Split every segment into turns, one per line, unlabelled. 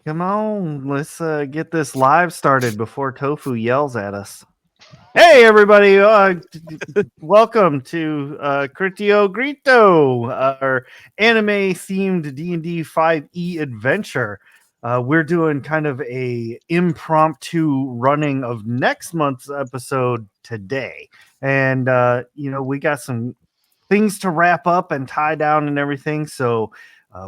Come on, let's get this live started before Tofu yells at us. Hey, everybody! Welcome to Criti-O, GriTo, our anime-themed D&D5E adventure. We're doing kind of a impromptu running of next month's episode today, and we got some things to wrap up and tie down and everything. So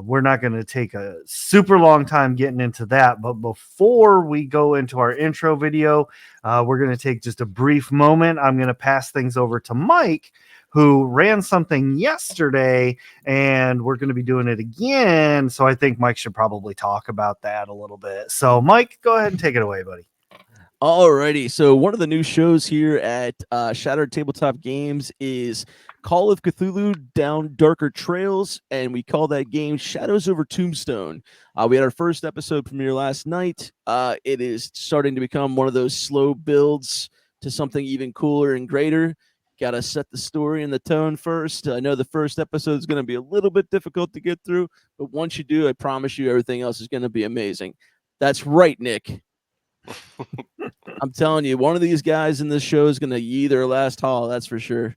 we're not going to take a super long time getting into that. But before we go into our intro video, we're going to take just a brief moment. I'm going to pass things over to Mike, who ran something yesterday, and we're going to be doing it again. So I think Mike should probably talk about that a little bit. So Mike, go ahead and take it away, buddy.
Alrighty, so one of the new shows here at Shattered Tabletop Games is Call of Cthulhu Down Darker Trails, and we call that game Shadows Over Tombstone. We had our first episode premiere last night. It is starting to become one of those slow builds to something even cooler and greater. Got to set the story and the tone first. I know the first episode is going to be a little bit difficult to get through, but once you do, I promise you everything else is going to be amazing. That's right, Nick. I'm telling you, one of these guys in this show is going to yee their last haul. That's for sure.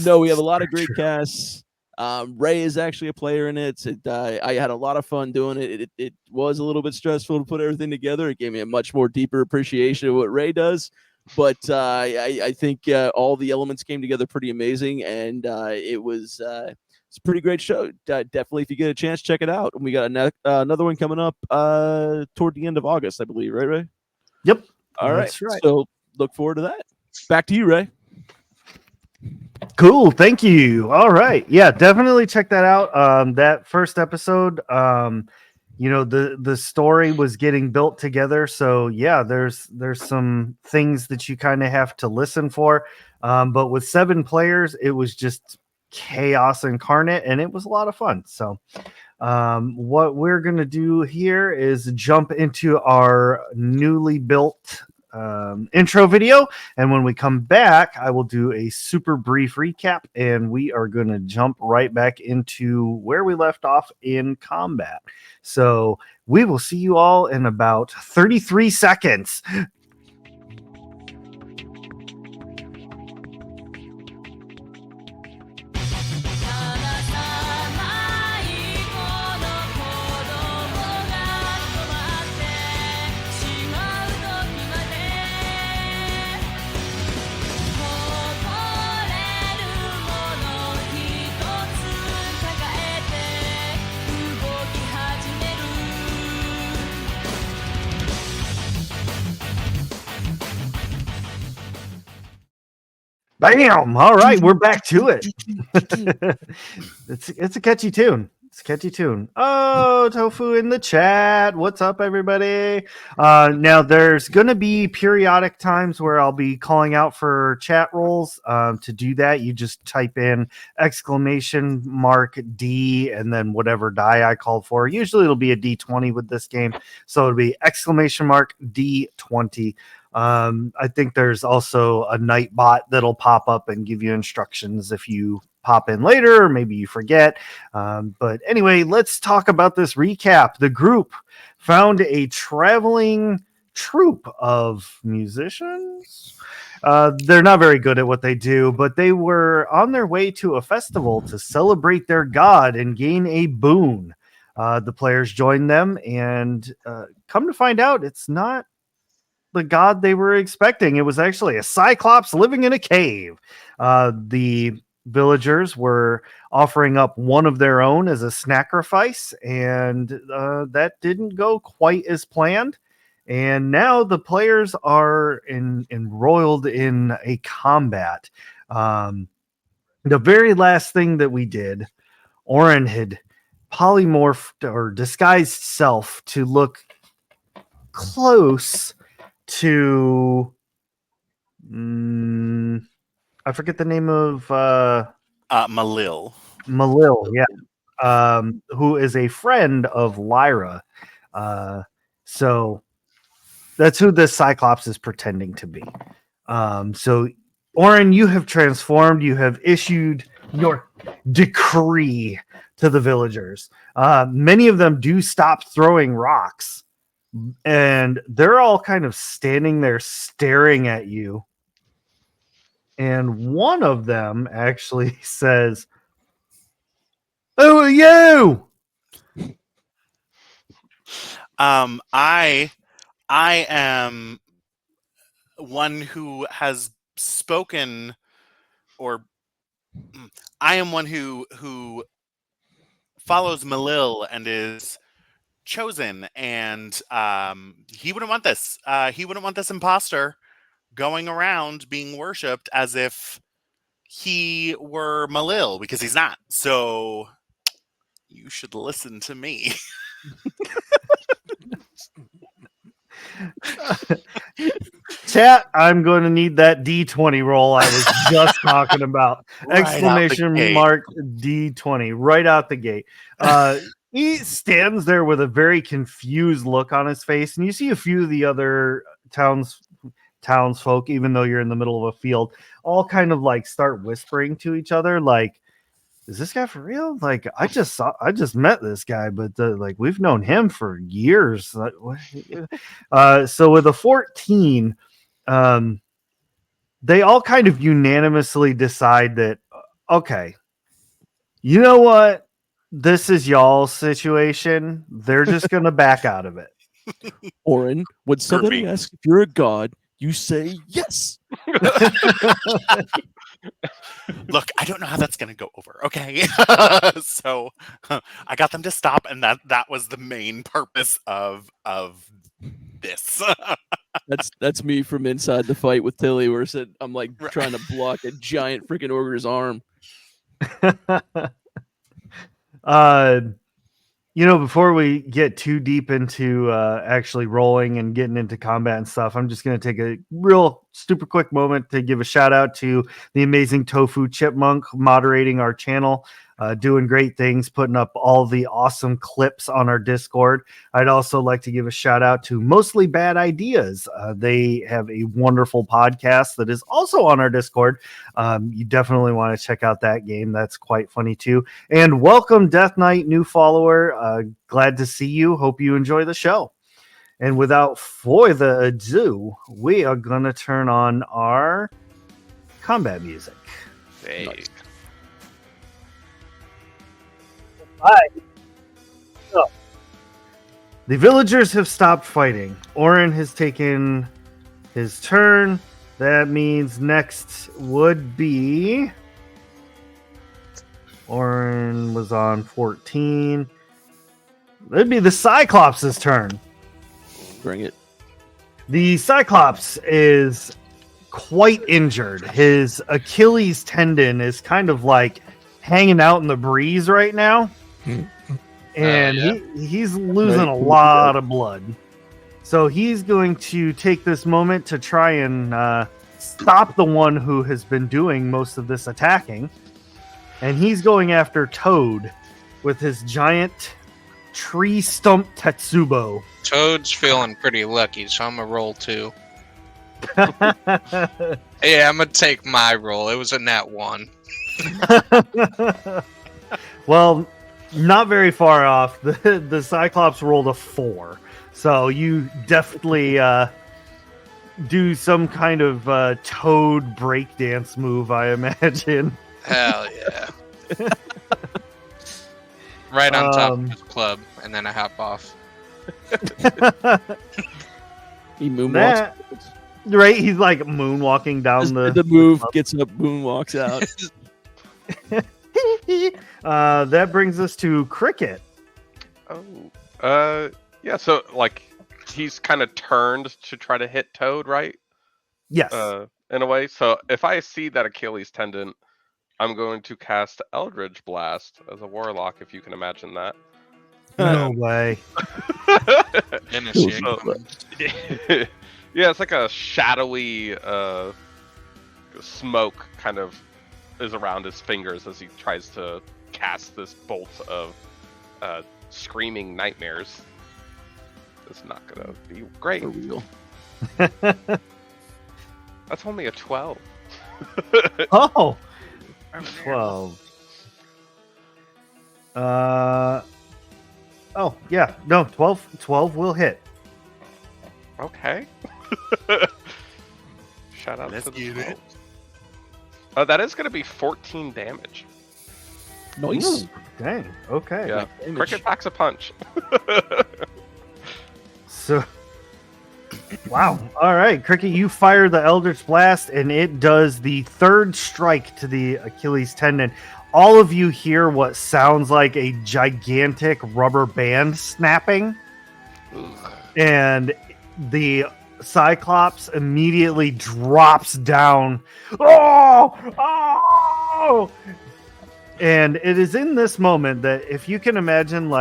No, we have a lot of great casts. Ray is actually a player in it. I had a lot of fun doing it. It was a little bit stressful to put everything together. It gave me a much more deeper appreciation of what Ray does. But I think all the elements came together pretty amazing, and it's a pretty great show. Definitely, if you get a chance, check it out. And we got another one coming up toward the end of August, I believe. Right, Ray?
Yep.
All right. So look forward to that. Back to you, Ray.
Cool. Thank you. All right. Yeah, definitely check that out. That first episode, the story was getting built together. So yeah, there's some things that you kind of have to listen for. But with 7 players, it was just chaos incarnate, and it was a lot of fun. So what we're going to do here is jump into our newly built intro video, and when we come back, I will do a super brief recap, and we are going to jump right back into where we left off in combat. So we will see you all in about 33 seconds. Bam! All right, we're back to it. It's a catchy tune. It's a catchy tune. Oh, Tofu in the chat. What's up, everybody? Now, there's going to be periodic times where I'll be calling out for chat roles. To do that, you just type in !D and then whatever die I called for. Usually it'll be a D20 with this game. So it'll be !D20. I think there's also a night bot that'll pop up and give you instructions if you pop in later, or maybe you forget. But anyway, let's talk about this recap. The group found a traveling troupe of musicians. They're not very good at what they do, but they were on their way to a festival to celebrate their god and gain a boon. The players joined them, and come to find out, it's not the god they were expecting. It was actually a cyclops living in a cave. The villagers were offering up one of their own as a sacrifice, and that didn't go quite as planned. And now the players are embroiled in a combat. The very last thing that we did, Oren had polymorphed or disguised self to look close to I forget the name of
Malil.
Yeah. Who is a friend of Lyra. So that's who this Cyclops is pretending to be. So Oren, you have transformed, you have issued your decree to the villagers. Many of them do stop throwing rocks, and they're all kind of standing there staring at you. And one of them actually says, "Who are you?"
I am one who has spoken, or I am one who follows Malil and is chosen, and he wouldn't want this. He wouldn't want this imposter going around being worshipped as if he were Malil, because he's not. So you should listen to me.
Chat, I'm going to need that D20 roll I was just talking about.
Right out the
Exclamation
gate.
mark D20 right out the gate. He stands there with a very confused look on his face, and you see a few of the other townsfolk, even though you're in the middle of a field, all kind of like start whispering to each other, like, "Is this guy for real? Like, I just met this guy, but like we've known him for years." So with a 14, they all kind of unanimously decide that, okay, you know what? This is y'all's situation. They're just going to back out of it.
Orin, when somebody
Groovy.
asks if you're a god, you say yes.
Look, I don't know how that's going to go over, okay? So I got them to stop, and that was the main purpose of this.
That's me from inside the fight with Tilly, where I'm like trying to block a giant freaking ogre's arm.
Before we get too deep into actually rolling and getting into combat and stuff, I'm just going to take a real super quick moment to give a shout out to the amazing Tofu Chipmunk moderating our channel, doing great things, putting up all the awesome clips on our Discord. I'd also like to give a shout out to Mostly Bad Ideas. They have a wonderful podcast that is also on our Discord. You definitely want to check out that game. That's quite funny too. And welcome, Death Knight, new follower. Glad to see you. Hope you enjoy the show. And without further ado, we are going to turn on our combat music.
Hey.
Nice.
Hi. So, the villagers have stopped fighting. Orin has taken his turn. That means next would be... Orin was on 14. It'd be the Cyclops' turn.
Bring it.
The Cyclops is quite injured. His Achilles tendon is kind of like hanging out in the breeze right now. And he's losing a lot of blood. So he's going to take this moment to try and stop the one who has been doing most of this attacking. And he's going after Toad with his giant tree stump Tetsubo.
Toad's feeling pretty lucky, so I'm gonna roll 2. Yeah, I'm gonna take my roll. It was a nat 1.
Well, not very far off. The Cyclops rolled a 4. So you definitely do some kind of Toad breakdance move, I imagine.
Hell yeah. Right on top of his club, and then I hop off.
He moonwalks.
Right? He's like moonwalking down
The move gets up, moonwalks out.
That brings us to Cricket.
Yeah, so like he's kind of turned to try to hit Toad, right?
Yes.
In a way. So if I see that Achilles tendon, I'm going to cast Eldritch Blast as a warlock, if you can imagine that.
No way.
Initiate.
Yeah, it's like a shadowy smoke kind of is around his fingers as he tries to cast this bolt of screaming nightmares. It's not gonna be great.
For real.
That's only a 12.
Oh, 12. Oh, yeah. No, 12 will hit.
Okay. Shout out
Let's
to the
get it.
12. That is going to be 14 damage.
Nice.
Ooh, dang. Okay.
Yeah.
damage.
Cricket packs a punch.
So, wow. All right, Cricket, you fire the Eldritch Blast, and it does the third strike to the Achilles tendon. All of you hear what sounds like a gigantic rubber band snapping, and the Cyclops immediately drops down. Oh! Oh! And it is in this moment that if you can imagine,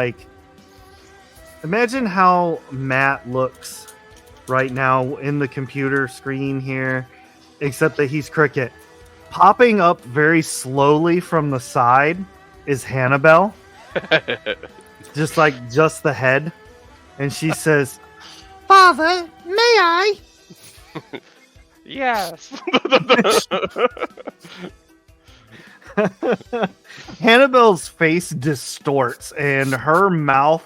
imagine how Matt looks right now in the computer screen here, except that he's Cricket. Popping up very slowly from the side is Hannibal, just the head. And she says, "Father, may I?"
Yes.
Hannibal's face distorts and her mouth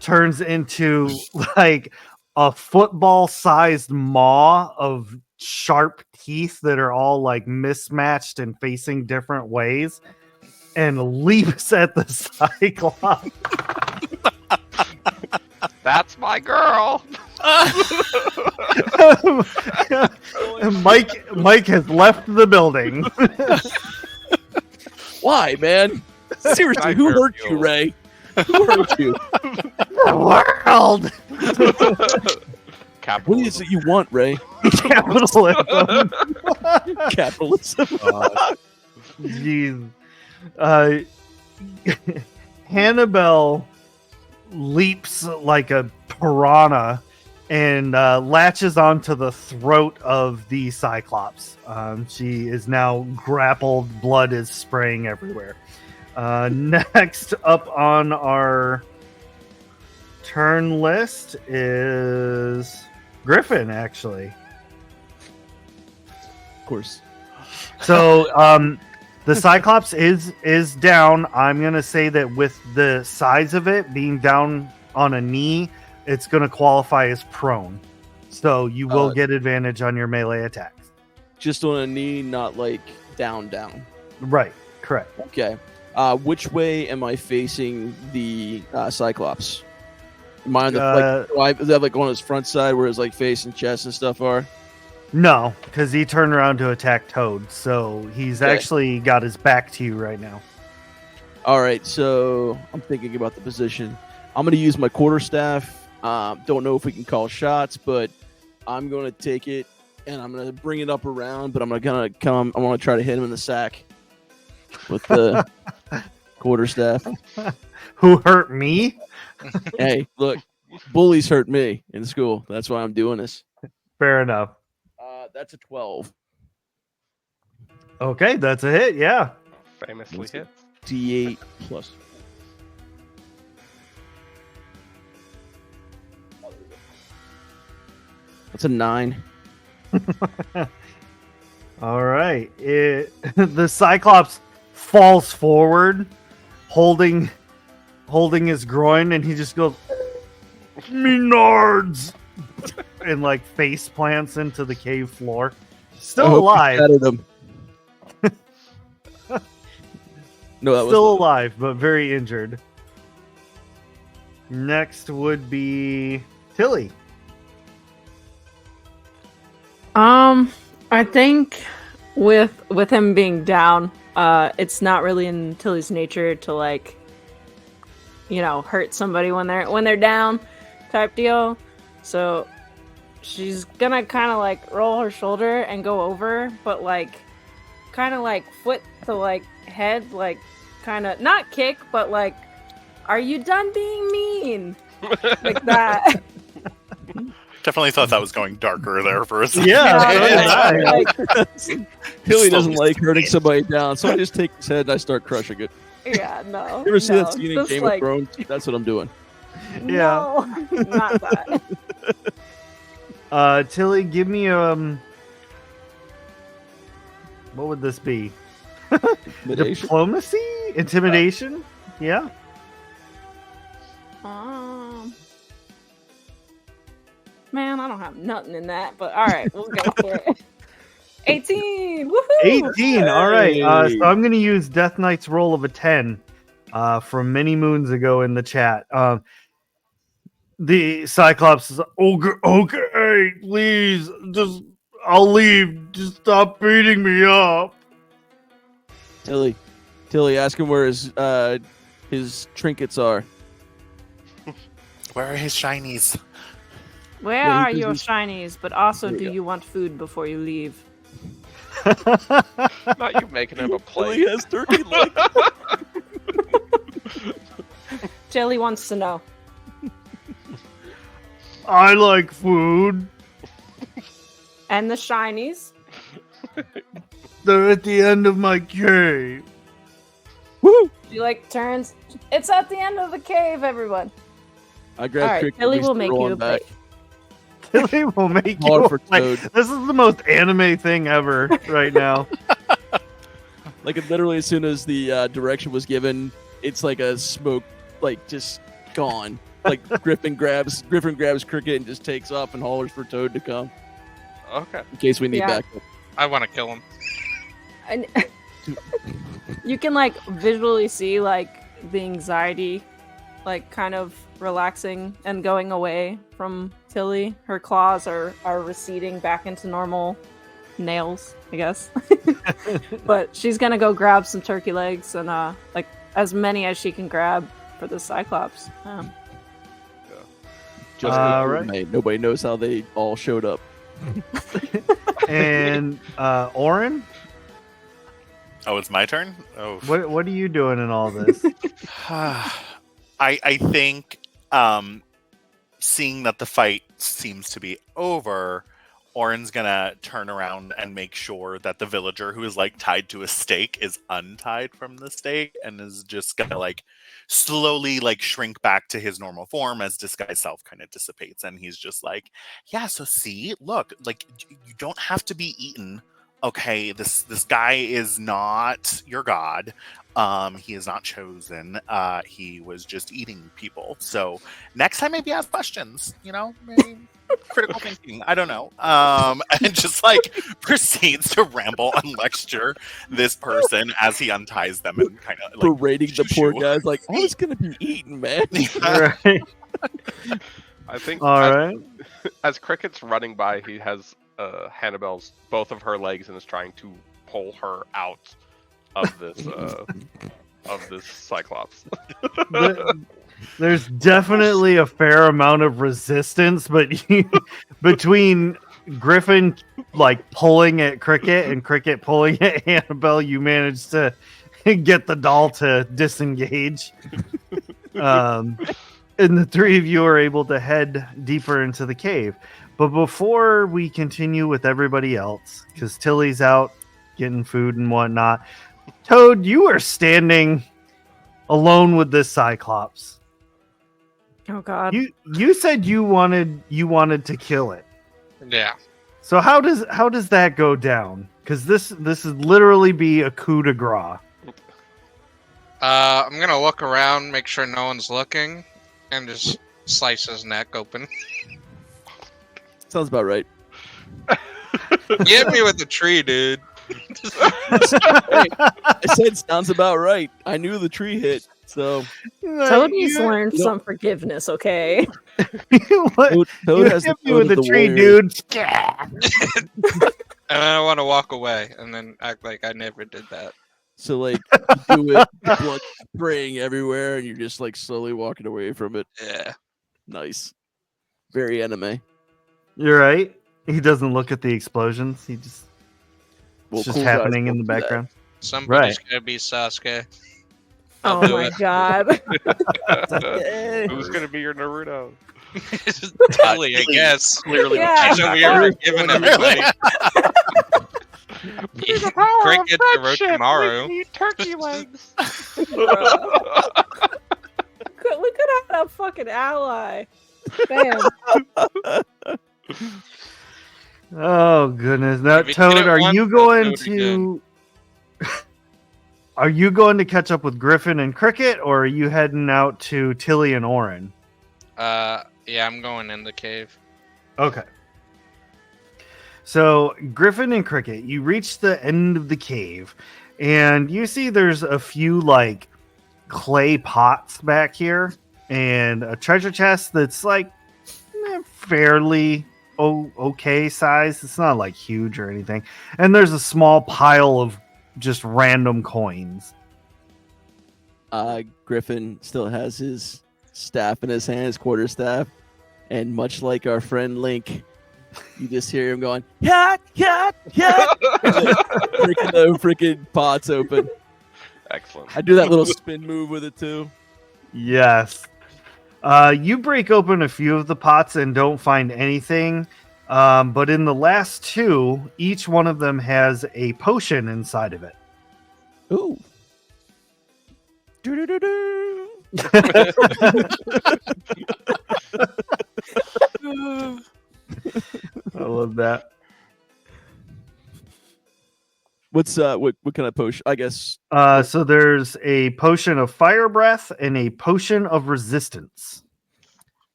turns into like a football-sized maw of sharp teeth that are all like mismatched and facing different ways, and leaps at the Cyclops.
That's my girl.
Mike has left the building.
Why, man? Seriously, who hurt you, Ray? Who hurt you?
The world.
What is it you want, Ray?
Capitalism.
Capitalism.
Jeez. Hannibal leaps like a piranha and latches onto the throat of the Cyclops. She is now grappled. Blood is spraying everywhere. Next up on our turn list is Griffin, actually.
Of course.
So the Cyclops is down. I'm going to say that with the size of it being down on a knee, it's going to qualify as prone. So you will get advantage on your melee attacks.
Just on a knee, not like down.
Right. Correct.
Okay. Which way am I facing the Cyclops? Am I on the is that like on his front side where his like face and chest and stuff are?
No, because he turned around to attack Toad. So he's actually got his back to you right now.
All right. So I'm thinking about the position. I'm going to use my quarterstaff. Don't know if we can call shots, but I'm going to take it and I'm going to bring it up around. But I'm going to come. I want to try to hit him in the sack with the quarterstaff.
Who hurt me?
Hey, look, bullies hurt me in school. That's why I'm doing this.
Fair enough.
That's a 12.
Okay, that's a hit. Yeah.
Famously hit.
D8 plus. That's a 9.
All right. The Cyclops falls forward, holding his groin, and he just goes, "Menards," and like face plants into the cave floor. Still alive.
No, that
Still alive, but very injured. Next would be Tilly.
I think with him being down, it's not really in Tilly's nature to like, hurt somebody when they're down, type deal. So she's gonna kind of like roll her shoulder and go over, but like, kind of like foot to like head, like kind of not kick, but like, are you done being mean? Like that.
Definitely thought that was going darker there for a second.
Yeah.
Tilly doesn't like hurting somebody down, so I just take his head and I start crushing it.
Yeah, no.
You ever see that scene in
Just
Game of Thrones? That's what I'm doing.
No, not that.
Tilly, give me what would this be?
Intimidation?
Diplomacy? Intimidation? Yeah.
Man, I don't have nothing in that, but all right, we'll go for it. 18. Woohoo!
18. All right.
Hey.
So I'm going to use Death Knight's roll of a 10 from many moons ago in the chat. The Cyclops is okay, please, I'll leave. Just stop beating me up.
Tilly, ask him where his trinkets are.
Where are his shinies?
Where
Yeah,
are
he-
your
he's-
shinies? But also,
There
do
you go.
you want food before you leave?
Not you making him a
Tilly
plate.
has turkey leg.
Jelly wants to know.
I like food.
And the shinies?
They're at the end of my cave.
Woo!
She like turns. It's at the end of the cave, everyone.
I
All
grabbed
right,
Cricket.
Billy
we
will make
throw
you
him
a
back.
plate.
They will make
Hard
you
for
a plate.
Toad.
This is the most anime thing ever right now.
Like literally, as soon as the direction was given, it's like a smoke, like just gone. Like Griffin grabs Cricket and just takes off and hollers for Toad to come
Okay.
in case we need
Yeah.
backup.
I want to kill him.
And you can like visually see like the anxiety like kind of relaxing and going away from Tilly. Her claws are receding back into normal nails, I guess. But she's gonna go grab some turkey legs and like as many as she can grab for the Cyclops.
Just
right.
Nobody knows how they all showed up.
And Oren,
Oh, it's my turn? Oh.
what are you doing in all this?
I think seeing that the fight seems to be over, Oren's gonna turn around and make sure that the villager who is like tied to a stake is untied from the stake and is just gonna like slowly like shrink back to his normal form as disguise self kind of dissipates. And he's just like, yeah, so see, look, like you don't have to be eaten. Okay, this guy is not your god. He is not chosen. He was just eating people. So next time, maybe ask questions. You know, maybe critical thinking. I don't know. And just like proceeds to ramble and lecture this person as he unties them and kind of like
Berating the poor
shoo-shoo.
guys, like, I was gonna be eaten, man.
Right.
I think
All right.
as Cricket's running by, he has Hannibal's both of her legs and is trying to pull her out of this Cyclops.
There's definitely a fair amount of resistance, but between Griffin like pulling at Cricket and Cricket pulling at Annabelle, you managed to get the doll to disengage. And the three of you are able to head deeper into the cave. But before we continue with everybody else, because Tilly's out getting food and whatnot, Toad, you are standing alone with this Cyclops.
Oh God.
You said you wanted to kill it.
Yeah.
So how does that go down? Because this is literally be a coup de grace.
I'm gonna look around, make sure no one's looking, and just slice his neck open.
Sounds about right.
Get me with the tree, dude.
Hey, I said sounds about right. I knew the tree hit, so
Toad needs to learn some forgiveness, okay?
What?
Toad
You
has
hit
the
me with
Toad
the
of the
tree,
warrior.
dude.
And I want to walk away and then act like I never did that.
So like you do it, blood spraying everywhere, and you're just like slowly walking away from it.
Yeah.
Nice, very anime.
You're right. He doesn't look at the explosions. He just
Well,
it's just
cool guys
happening in
won't
the
do that.
background.
Somebody's gonna be Sasuke. I'll
Oh
do
my
it.
God.
Who's gonna be your Naruto?
Tilly, I guess.
Clearly,
Yeah.
She's over here giving everybody. Cricket to Orochimaru.
Turkey legs.
We could have a fucking ally. Damn.
Oh goodness! Now,
If he did
Toad,
it
are
once,
you
he'll
going
do it again.
to? are you going to catch up with Griffin and Cricket, or are you heading out to Tilly and Orin?
Yeah, I'm going in the cave.
Okay. So, Griffin and Cricket, you reach the end of the cave, and you see there's a few, like, clay pots back here, and a treasure chest that's, like, fairly okay size. It's not, like, huge or anything. And there's a small pile of just random coins.
Griffin still has his staff in his hand, his quarterstaff, and much like our friend Link, you just hear him going, "Cat, cat, cat!" Breaking the freaking pots open.
Excellent.
I do that little spin move with it too.
Yes. You break open a few of the pots and don't find anything. But in the last two, each one of them has a potion inside of it.
Ooh. Do-do-do-do.
I love that.
What's what kind of potion? I guess
So there's a potion of fire breath and a potion of resistance.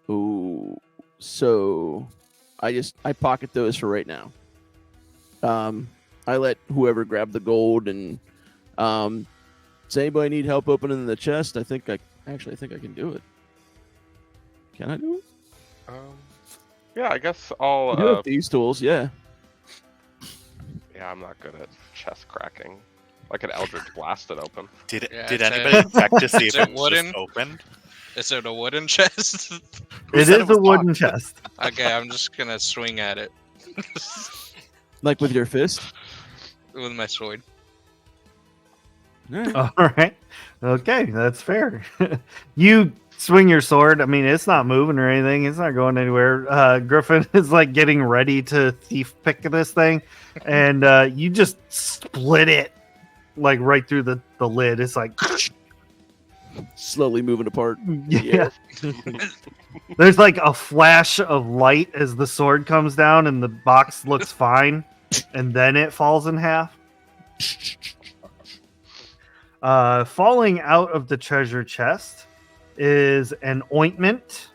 ooh. So I pocket those for right now. I let whoever grab the gold and does anybody need help opening the chest? I think I can do it. Can I do it?
Yeah, I guess
I do
I'll.
have these tools, yeah.
Yeah, I'm not good at chest cracking. Like an Eldritch blast it open.
Did
Yeah,
did
it's
anybody check to see
is
if
it
it was
wooden?
just opened?
Is it a wooden chest?
Who
It
said
is
was
a wooden
locked?
chest.
Okay, I'm just gonna swing at it
Like with your fist.
with my sword.
All right.
All right. Okay, that's fair. You swing your sword. I mean, it's not moving or anything. It's not going anywhere. Griffin is like getting ready to thief pick this thing, and you just split it like right through the lid. It's like,
Slowly moving apart.
yeah. There's like a flash of light as the sword comes down, and the box looks fine, and then it falls in half. Falling out of the treasure chest is an ointment,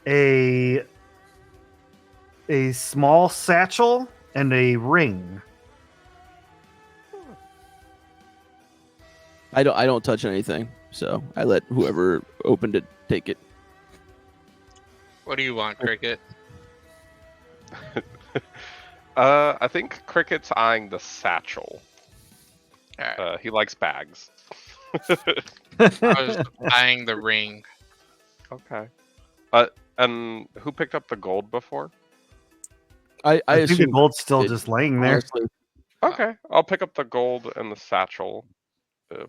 a small satchel, and a ring.
I don't touch anything, so I let whoever opened it take it.
What do you want, Cricket?
I think Cricket's eyeing the satchel.
Alright,
He likes bags.
I was eyeing the ring.
Okay. And who picked up the gold before?
I
I think the
assume
gold's still
it-
just laying there.
honestly,
Okay, I'll pick up the gold and the satchel, and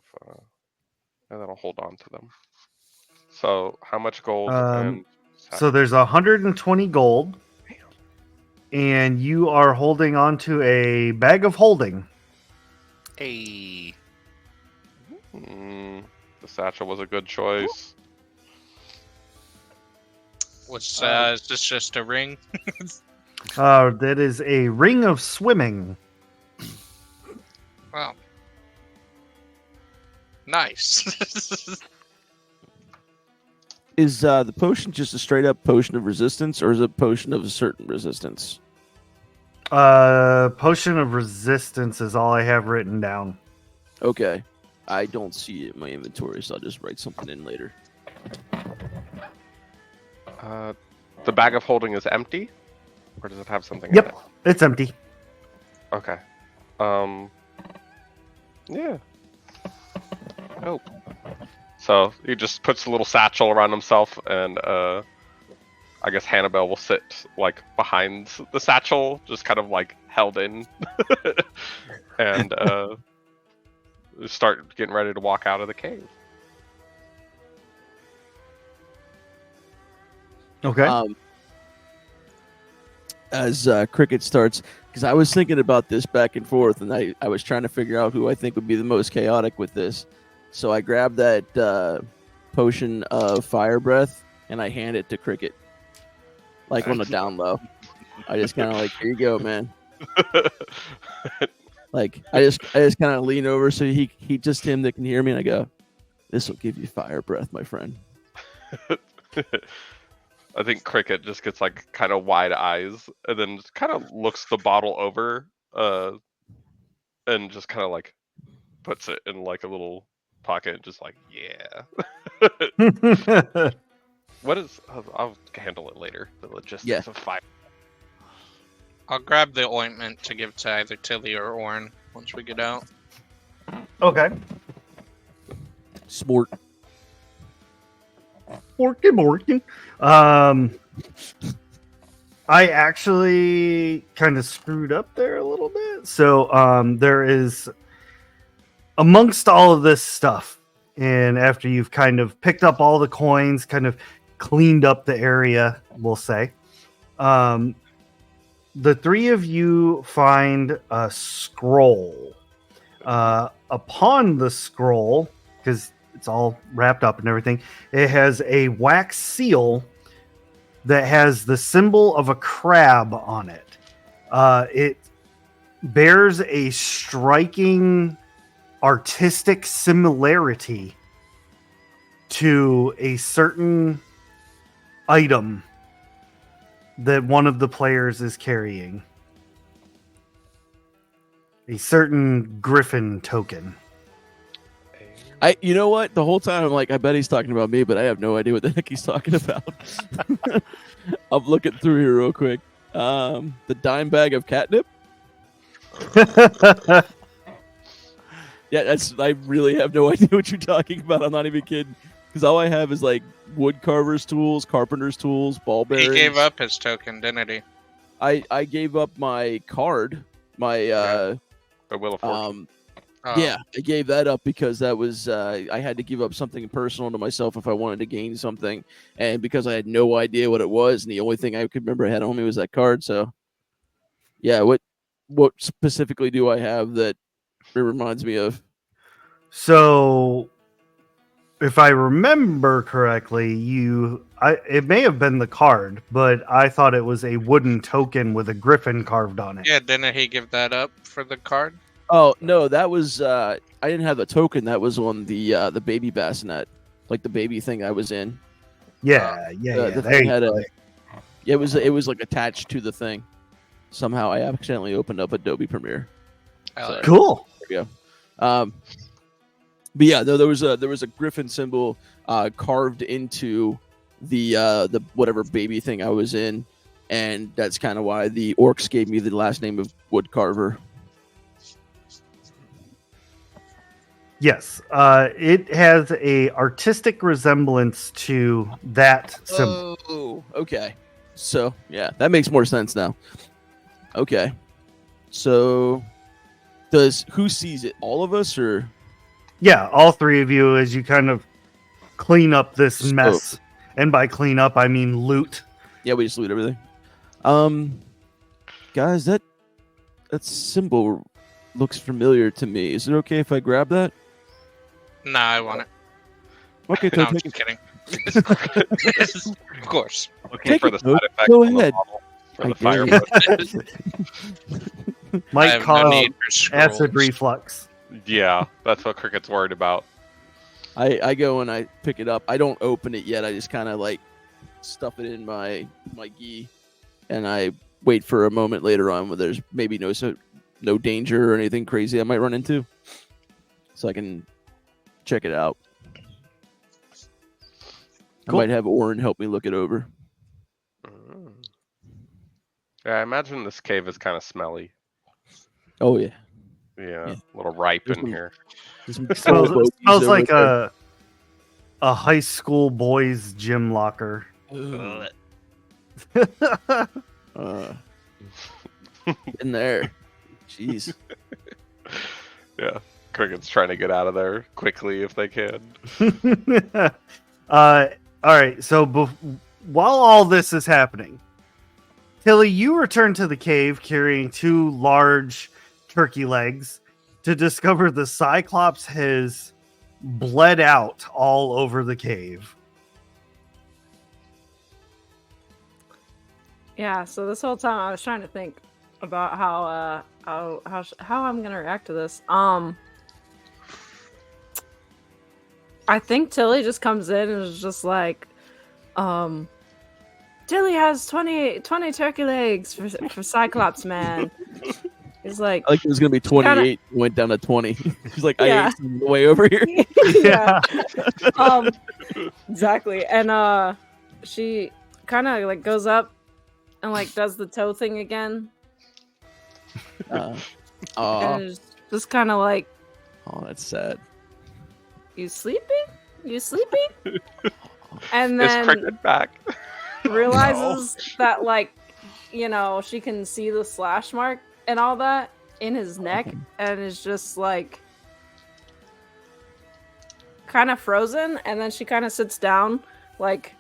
then I'll hold on to them. So, how much gold? And
So there's 120 gold, and you are holding on to a bag of holding.
Hey,
The satchel was a good choice.
What's is this just a ring?
That is a ring of swimming.
Wow. Nice.
is the potion just a straight up potion of resistance, or is it a potion of a certain resistance?
Potion of resistance is all I have written down.
Okay, I don't see it in my inventory, so I'll just write something in later.
The bag of holding is empty, or does it have something
Yep.
in it?
It's empty.
Okay. Yeah. Oh. So he just puts a little satchel around himself, and I guess Hannibal will sit like behind the satchel, just kind of like held in, and start getting ready to walk out of the cave.
Okay.
As Cricket starts, because I was thinking about this back and forth, and I was trying to figure out who I think would be the most chaotic with this. So I grabbed that potion of fire breath, and I hand it to Cricket, like on the down low. I just kind of like, here you go, man. Like I just kind of lean over so he just him that can hear me, and I go, "This will give you fire breath, my friend."
I think Cricket just gets like kind of wide eyes and then just kind of looks the bottle over, and just kind of like puts it in like a little pocket, and just like, yeah. What is? I'll handle it later. The logistics of fire.
I'll grab the ointment to give to either Tilly or Orin once we get out.
Okay.
Smart.
Morkin. I actually kind of screwed up there a little bit. So there is, amongst all of this stuff, and after you've kind of picked up all the coins, kind of cleaned up the area, we'll say, the three of you find a scroll. Upon the scroll, because it's all wrapped up and everything, it has a wax seal that has the symbol of a crab on it. It bears a striking artistic similarity to a certain item that one of the players is carrying. A certain griffin token.
You know what? The whole time I'm like, I bet he's talking about me, but I have no idea what the heck he's talking about. I'm looking through here real quick. The dime bag of catnip. Yeah, I really have no idea what you're talking about. I'm not even kidding. Because all I have is like wood carver's tools, carpenter's tools, ball bearings.
He gave up his token, didn't he?
I gave up my card, my
the Wheel of Fortune.
Yeah, I gave that up because that was I had to give up something personal to myself if I wanted to gain something, and because I had no idea what it was, and the only thing I could remember I had on me was that card. So, yeah, what specifically do I have that it reminds me of?
So, if I remember correctly, it may have been the card, but I thought it was a wooden token with a griffin carved on it.
Yeah, didn't he give that up for the card?
Oh no, that was I didn't have the token. That was on the baby bassinet, like the baby thing I was in.
Yeah.
The thing had it was like attached to the thing. Somehow I accidentally opened up Adobe Premiere.
So,
cool.
There we go. But yeah, there was a griffin symbol carved into the whatever baby thing I was in, and that's kind of why the orcs gave me the last name of Woodcarver.
Yes, it has a artistic resemblance to that symbol.
Oh, okay. So yeah, that makes more sense now. Okay, so who sees it? All of us, or?
Yeah, all three of you as you kind of clean up this mess. And by clean up, I mean loot.
Yeah, we just loot everything. Guys, that symbol looks familiar to me. Is it okay if I grab that?
Nah, I want it.
Okay,
No,
so
I'm
take
just kidding. Of course.
Looking
Take
for
it,
the
Luke.
side effect
Go
on the
ahead.
bottle for
I
the fire.
dare
Might
I have no
cause
need for
acid
scrolls.
reflux.
Yeah, that's what Cricket's worried about.
I go and I pick it up. I don't open it yet. I just kind of like stuff it in my gi, and I wait for a moment later on where there's maybe no danger or anything crazy I might run into, so I can check it out.
Cool.
I might have Orin help me look it over.
Yeah, I imagine this cave is kind of smelly.
Oh yeah,
Yeah,
Yeah.
a little ripe
There's
in
some-
here.
There's some
Smells,
bogeys
smells
over
like
there.
a high school boys gym locker.
Ugh. In there. Jeez.
Yeah, Cricket's trying to get out of there quickly if they can.
All right. So while all this is happening, Tilly, you return to the cave carrying 2 large turkey legs to discover the Cyclops has bled out all over the cave.
Yeah, so this whole time I was trying to think, about how I'm gonna react to this. I think Tilly just comes in and is just like, Tilly has 20 turkey legs for Cyclops Man. He's like,
I like it was gonna be 28. Went down to 20. She's like, I
Yeah.
ate some way over here.
yeah. Exactly. And she kind of like goes up and like does the toe thing again. And is just kind of like,
oh, that's sad.
you sleeping? You sleeping? And
Is
then
Cricket back?
realizes that like, you know, she can see the slash mark and all that in his neck, and is just like kind of frozen. And then she kind of sits down like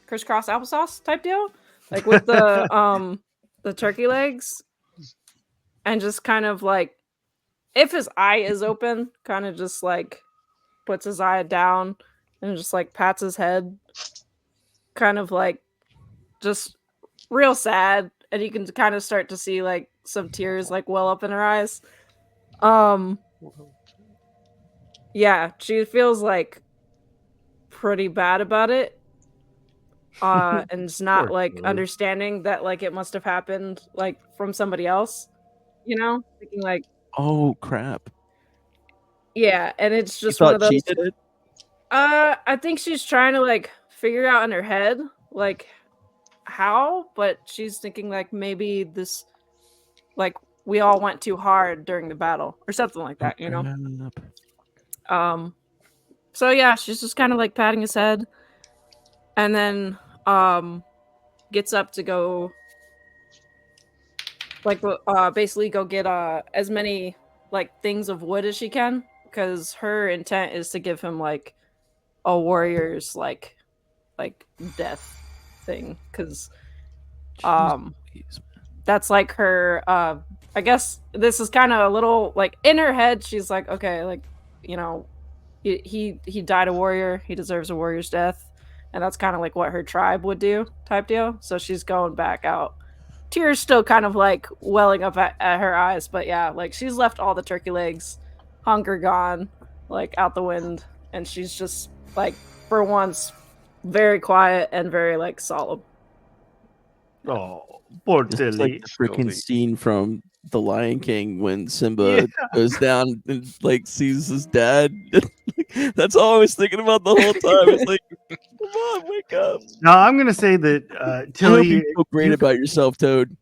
crisscross applesauce type deal, like with the turkey legs, and just kind of like, if his eye is open, kind of just like puts his eye down and just like pats his head, kind of like just real sad. And you can kind of start to see like some tears like well up in her eyes. Yeah, she feels like pretty bad about it. And it's not
Poor
like
Tilly.
understanding that like it must have happened like from somebody else, you know, thinking like,
Oh crap!
yeah. And it's
You
just one
thought
of those,
she did it?
I think she's trying to like figure out in her head like how, but she's thinking like maybe this, like we all went too hard during the battle or something like that, you know. So yeah, she's just kind of like patting his head, and then gets up to go like basically go get as many like things of wood as she can, because her intent is to give him like a warrior's like death thing, because that's like her I guess this is kind of a little like in her head she's like, okay, like, you know, he died a warrior, he deserves a warrior's death, and that's kind of like what her tribe would do type deal. So she's going back out, tears still kind of like welling up at her eyes, but yeah, like she's left all the turkey legs, hunger gone, like out the wind, and she's just like for once very quiet and very like solemn.
Oh, poor
It's
Tilly.
like the freaking
Tilly.
scene from The Lion King when Simba goes down and like sees his dad. That's all I was thinking about the whole time. It's like, come on, wake up.
Now I'm gonna say that
I hope
Tilly,
you feel great about yourself, Toad.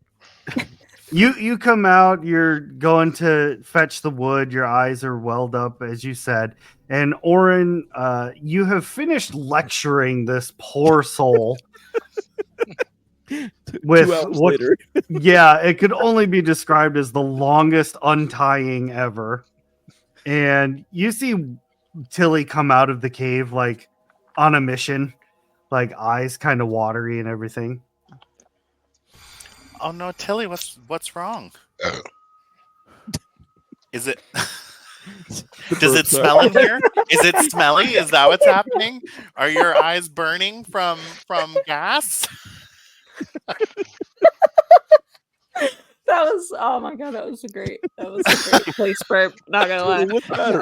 you come out, you're going to fetch the wood, your eyes are welled up as you said, and Oren, you have finished lecturing this poor soul with
2 hours
what,
later.
yeah, it could only be described as the longest untying ever. And you see Tilly come out of the cave like on a mission, like eyes kind of watery and everything.
Oh no, Tilly, what's wrong? Is it? Does it smell in here? Is it smelly? Is that what's happening? Are your eyes burning from gas?
That was, oh my god, that was a great place burp, not gonna lie.
What's the matter?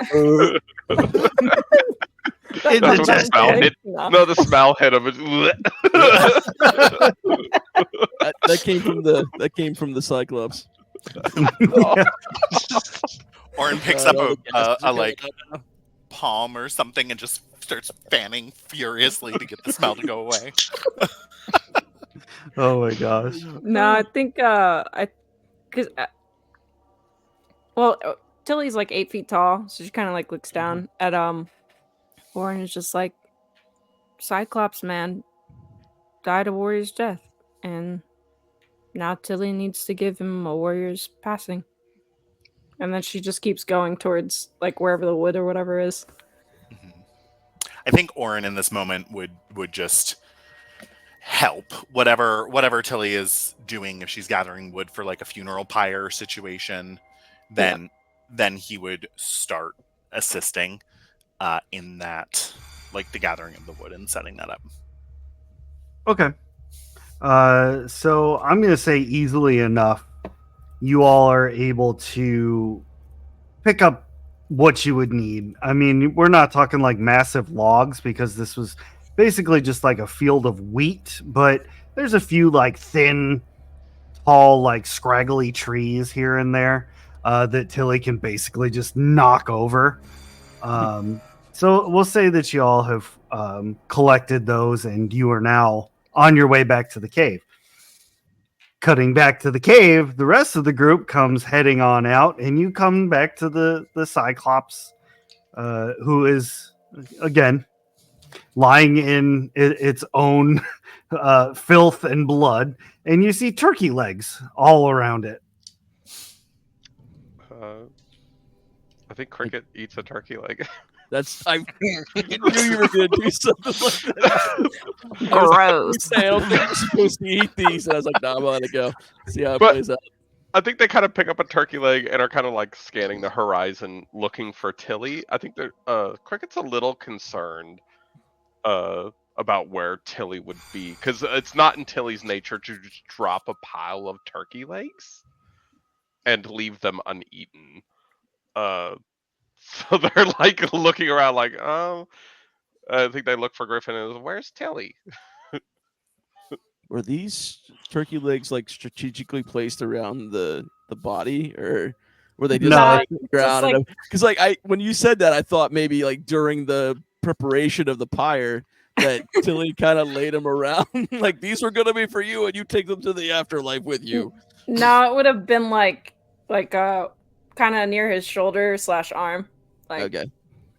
In
That's
the
what the
chest.
smell hit.
No.
No, the smell hit him.
that came from the Cyclops.
Oren picks
All
up
the gases
a
are
like
coming out now.
palm or something and just starts fanning furiously to get the smell to go away.
Oh my gosh.
No, I think Tilly's like 8 feet tall, so she kind of like looks down at Oren, is just like, Cyclops man died a warrior's death, and now Tilly needs to give him a warrior's passing. And then she just keeps going towards like wherever the wood or whatever is.
I think Oren in this moment would just help whatever Tilly is doing. If she's gathering wood for like a funeral pyre situation, then he would start assisting in that, like the gathering of the wood and setting that up.
Okay. So I'm going to say easily enough, you all are able to pick up what you would need. I mean, we're not talking like massive logs because this was basically just like a field of wheat, but there's a few like thin, tall, like scraggly trees here and there that Tilly can basically just knock over. So we'll say that you all have collected those and you are now on your way back to the cave. Cutting back to the cave, the rest of the group comes heading on out, and you come back to the Cyclops, who is, again, lying in its own filth and blood, and you see turkey legs all around it.
I think Cricket eats a turkey leg.
I knew you were going to do something like that.
Gross.
I don't think you're supposed to eat these. And I was like, nah, I'm going to go. See how it
But-
plays out.
I think they kind of pick up a turkey leg and are kind of like scanning the horizon, looking for Tilly. I think Cricket's a little concerned about where Tilly would be, because it's not in Tilly's nature to just drop a pile of turkey legs and leave them uneaten. So they're like looking around like, oh, I think they look for Griffin and where's Tilly?
Were these turkey legs like strategically placed around the body, or were they just
No,
laying on the ground?
like-
Because when you said that, I thought maybe like during the preparation of the pyre that Tilly kind of laid them around, like these were gonna be for you, and you take them to the afterlife with you.
No, it would have been like kind of near his shoulder / arm. Like,
Okay,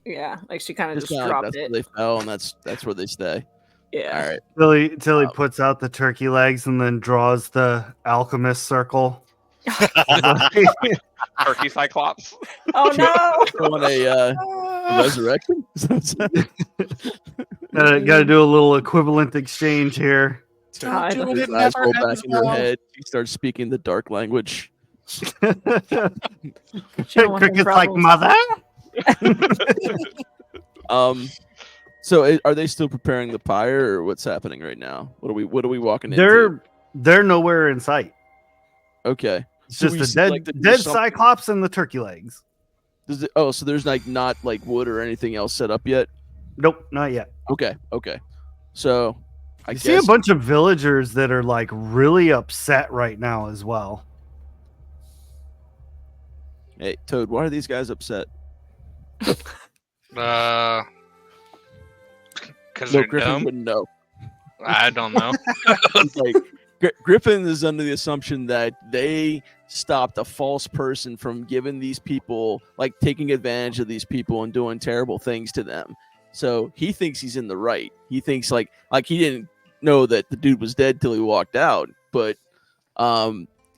yeah, like she kind of just
kinda like
dropped
that's
it.
where they fell, and that's where they stay.
Yeah.
All right.
Tilly puts out the turkey legs and then draws the alchemist circle.
Turkey Cyclops.
Oh no!
On a resurrection. Is that what it's-
Got to do a little equivalent exchange here.
God.
do
His
it,
eyes
never
roll back
ends
in your
well.
head. You start speaking the dark language.
She don't want them
Cricket's like,
problems.
mother?
So are they still preparing the pyre, or what's happening right now? What are we walking into?
They're nowhere in sight.
Okay.
It's
Do
just
we
a
see,
dead
like, there's
dead
something-
Cyclops and the turkey legs.
So there's like not like wood or anything else set up yet?
Nope, not yet.
Okay. So I
You
guess
see a bunch of villagers that are like really upset right now as well.
Hey, Toad, why are these guys upset?
Because
No,
they're
Griffin
dumb.
wouldn't know.
I don't know.
It's like Griffin is under the assumption that they stopped a false person from giving these people, like taking advantage of these people and doing terrible things to them. So he thinks he's in the right. He thinks like he didn't know that the dude was dead till he walked out, but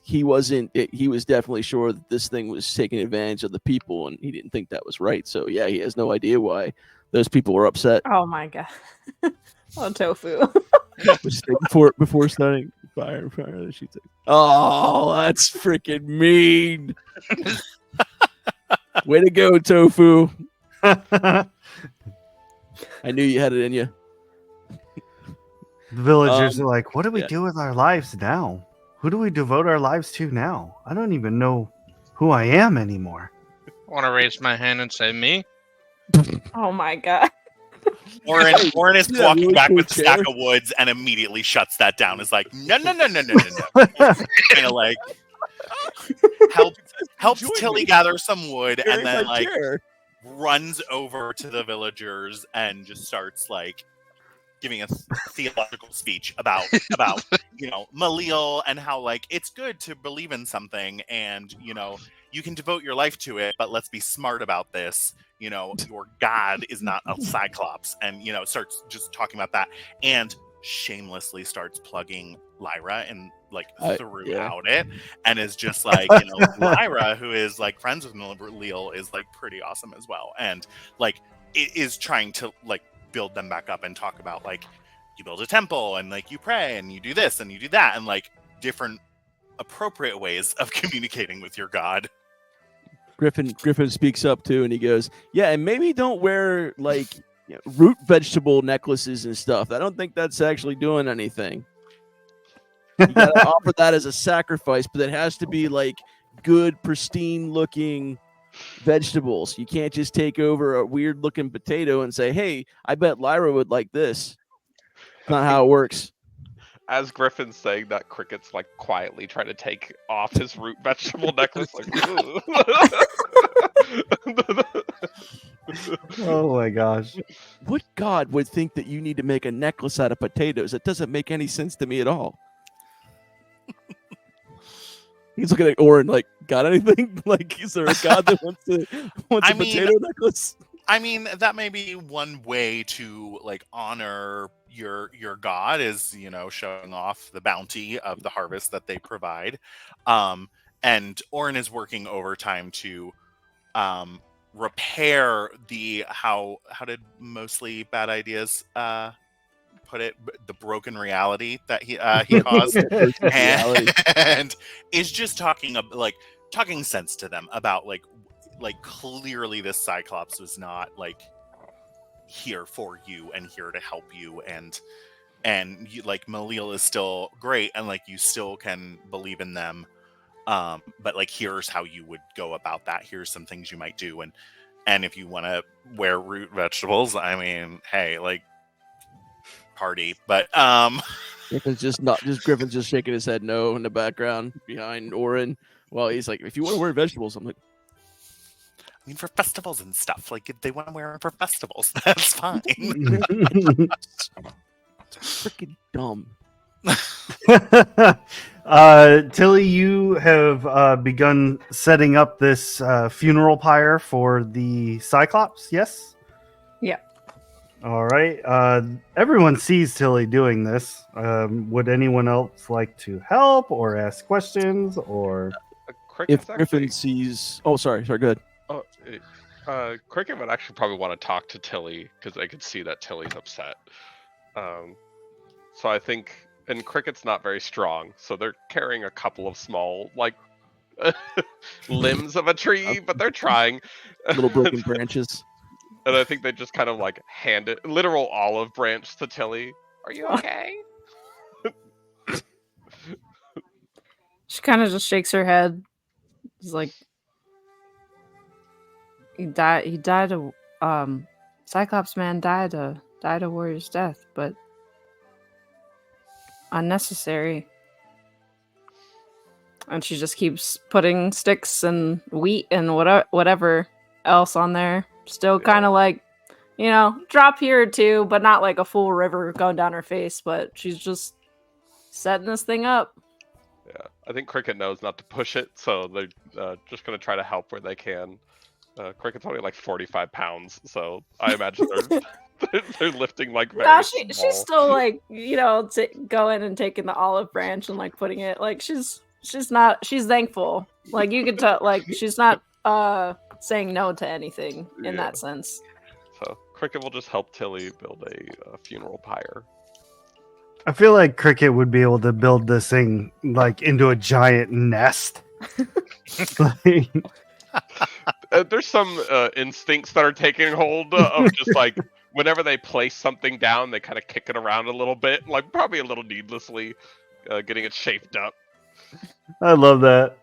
he wasn't. He was definitely sure that this thing was taking advantage of the people, and he didn't think that was right. So yeah, he has no idea why those people were upset.
Oh my god. Oh, Tofu.
before starting fire, she said, "Oh, that's freaking mean." Way to go, Tofu.
The
I knew you had it in you.
villagers are like, what do we
yeah.
do with our lives now? Who do we devote our lives to now? I don't even know who I am anymore.
Want to raise my hand and say me?
Oh my god.
Warren is
Yeah,
walking
really
back
cool
with the stack
chair.
of woods and immediately shuts that down. Is like, no. Kind of like helps
Join
Tilly
me.
gather some wood
Carry
and then
my
like
chair.
runs over to the villagers and just starts like giving a theological speech about Malil and how like it's good to believe in something and you can devote your life to it, but let's be smart about this. Your god is not a cyclops, and starts just talking about that and shamelessly starts plugging Lyra and like throughout it, and is just like Lyra, who is like friends with Malil, is like pretty awesome as well, and like it is trying to like build them back up and talk about like you build a temple and like you pray and you do this and you do that and like different appropriate ways of communicating with your god.
Griffin speaks up too, and he goes, "Yeah, and maybe don't wear like root vegetable necklaces and stuff. I don't think that's actually doing anything." You gotta offer that as a sacrifice, but it has to be like good, pristine looking vegetables. You can't just take over a weird looking potato and say, "Hey, I bet Lyra would like this." It's not how it works.
As Griffin's saying that, Cricket's like quietly trying to take off his root vegetable necklace. Like,
Oh my gosh.
What god would think that you need to make a necklace out of potatoes? It doesn't make any sense to me at all. He's looking at Orin like, got anything? Like, is there a god that wants a potato necklace?
I mean, that may be one way to like honor your god, is, you know, showing off the bounty of the harvest that they provide. And Orin is working overtime to repair the how did Mostly Bad Ideas put it, the broken reality that he caused, and is just talking sense to them about like clearly this Cyclops was not like here for you and here to help you, and you, like, Malil is still great and like you still can believe in them, but like here's how you would go about that, here's some things you might do, and if you want to wear root vegetables, I mean, hey, like, party. But
Griffin's just shaking his head no in the background behind Orin while he's like, if you want to wear vegetables, I'm like,
I mean, for festivals and stuff, like, if they want to wear them for festivals, that's fine.
Freaking dumb.
Tilly, you have begun setting up this funeral pyre for the Cyclops, yes?
Yeah.
All right. Everyone sees Tilly doing this. Would anyone else like to help or ask questions? Or
if Griffin sees... Oh, sorry, go ahead.
Cricket would actually probably want to talk to Tilly because I could see that Tilly's upset. So I think, and Cricket's not very strong, so they're carrying a couple of small, like, limbs of a tree, but they're trying.
Little broken branches.
And I think they just kind of like hand it, literal olive branch to Tilly. Are you okay?
She kind of just shakes her head. It's like, he died a Cyclops man died a warrior's death, but unnecessary. And she just keeps putting sticks and wheat and whatever else on there. Still kind of like, you know, drop here or two, but not like a full river going down her face, but she's just setting this thing up.
Yeah, I think Cricket knows not to push it, so they're just going to try to help where they can. Cricket's only like 45 pounds, so I imagine they're lifting like very small.
She's still like, you know, going and taking the olive branch and like putting it, like she's thankful. Like you could tell, like she's not saying no to anything in that sense.
So Cricket will just help Tilly build a funeral pyre.
I feel like Cricket would be able to build this thing like into a giant nest.
There's some instincts that are taking hold of just like whenever they place something down, they kind of kick it around a little bit, like probably a little needlessly, getting it shaped up.
I love that.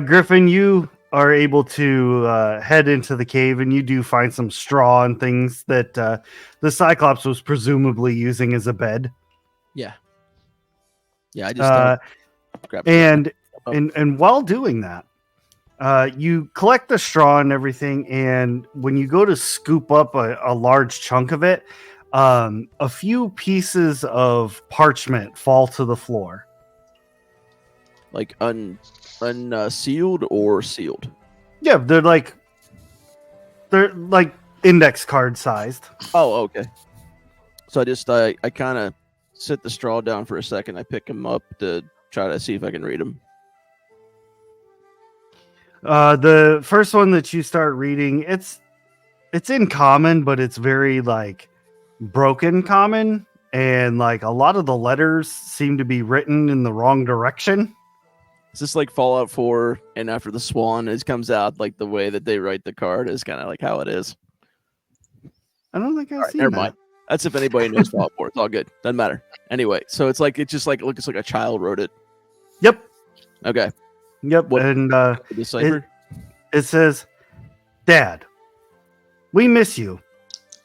Griffin, you are able to head into the cave, and you do find some straw and things that the Cyclops was presumably using as a bed.
Yeah, I just grab
and while doing that, you collect the straw and everything, and when you go to scoop up a large chunk of it, a few pieces of parchment fall to the floor.
Like unsealed or sealed?
Yeah, they're like index card sized.
Oh, okay. So I kind of sit the straw down for a second. I pick them up to try to see if I can read them.
The first one that you start reading, it's in common, but it's very like broken common, and like a lot of the letters seem to be written in the wrong direction.
Is this like Fallout 4 and after the swan comes out, like the way that they write the card is kind of like how it is?
I don't think I've seen
never
that.
mind. That's if anybody knows Fallout 4. It's all good. Doesn't matter. Anyway, so it's just like it looks like a child wrote it.
Yep.
Okay.
Yep.
What-
And
Decipher.
it says, Dad, we miss you.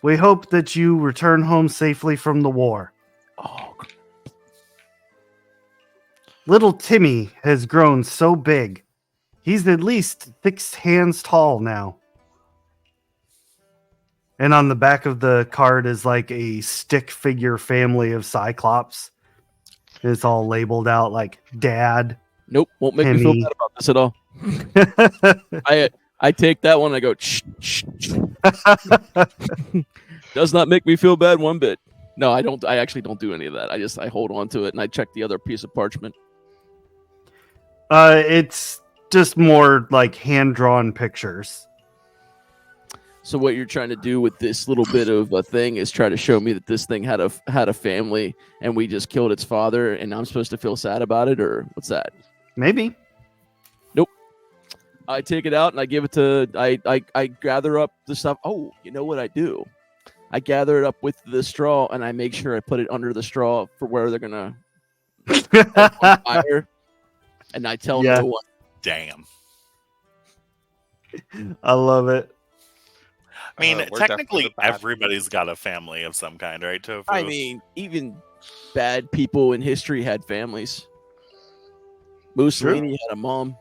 We hope that you return home safely from the war.
Oh,
Little Timmy has grown so big. He's at least 6 hands tall now. And on the back of the card is like a stick figure family of Cyclops. It's all labeled out like Dad.
nope. Won't make me feel
Timmy.
bad about this at all. I take that one. And I go. Does not make me feel bad one bit. No, I don't. I actually don't do any of that. I hold on to it and I check the other piece of parchment.
It's just more like hand-drawn pictures.
So what you're trying to do with this little bit of a thing is try to show me that this thing had a family and we just killed its father and I'm supposed to feel sad about it, or what's that?
Maybe.
I take it out and I give it to I gather up the stuff. Oh, you know what I do? I gather it up with the straw and I make sure I put it under the straw for where they're gonna fire. And I tell
Yeah.
no one.
Damn.
I love it.
I mean,
We're
technically,
definitely the bad
everybody's got a family of some kind, right, Tofu?
I mean, even bad people in history had families. Mussolini had a mom.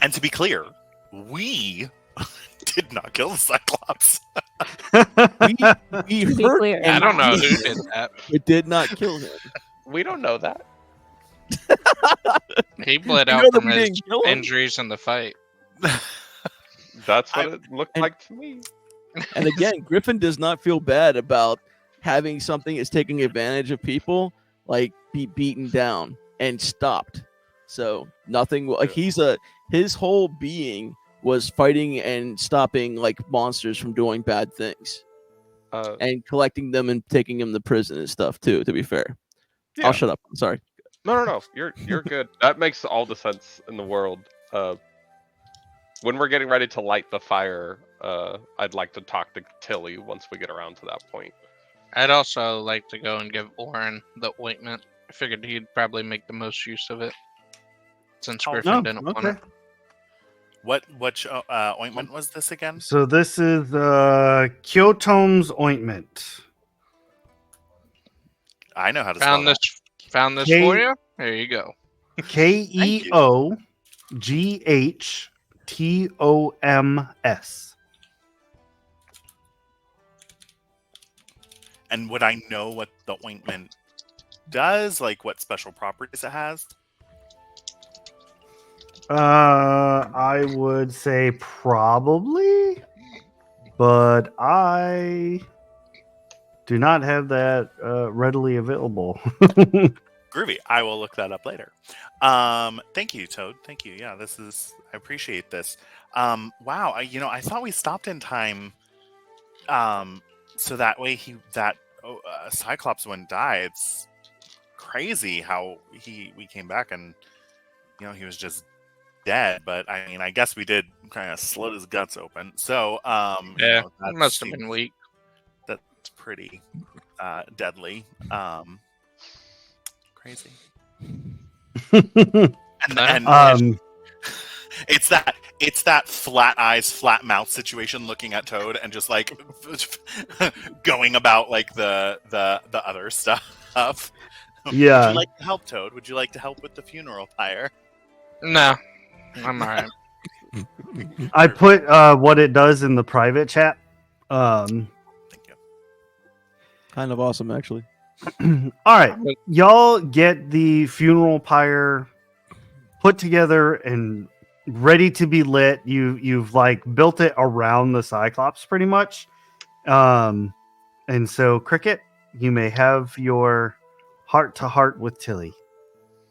and to be clear, we did not kill the Cyclops.
We
To be
hurt
clear.
him.
I don't know who did that.
We did not kill him.
We don't know that.
He bled
You
out
know that
from
we
his
didn't kill him.
injuries in the fight.
That's what it looked
and-
like to me.
And again, Griffin does not feel bad about having something that's taking advantage of people like be beaten down and stopped. So nothing like his whole being was fighting and stopping like monsters from doing bad things and collecting them and taking them to prison and stuff too. To be fair,
Yeah.
I'll shut up. I'm sorry.
No. You're good. That makes all the sense in the world. When we're getting ready to light the fire, I'd like to talk to Tilly once we get around to that point.
I'd also like to go and give Oren the ointment. I figured he'd probably make the most use of it. Since Griffin didn't want it.
What ointment was this again?
So this is Kyotom's ointment.
I know how to spell
Found this
K-
for you? There you go.
KEOGHTOMS.
And would I know what the ointment does? Like what special properties it has?
I would say probably, but I do not have that readily available.
Groovy. I will look that up later. Thank you, Toad. Thank you. Yeah, I appreciate this. Wow. I thought we stopped in time. So that way Cyclops wouldn't die. It's crazy how we came back and he was just dead. But I mean, I guess we did kind of slit his guts open. So
Yeah, that must have been weak.
That's pretty deadly. Crazy. And it's that flat eyes, flat mouth situation, looking at Toad and just like going about like the other stuff.
Yeah.
Would you like to help, Toad? Would you like to help with the funeral pyre?
No, I'm alright.
I put what it does in the private chat.
Thank you.
Kind of awesome, actually.
All right, y'all get the funeral pyre put together and ready to be lit. You've like built it around the Cyclops pretty much. And so Cricket, you may have your heart to heart with Tilly.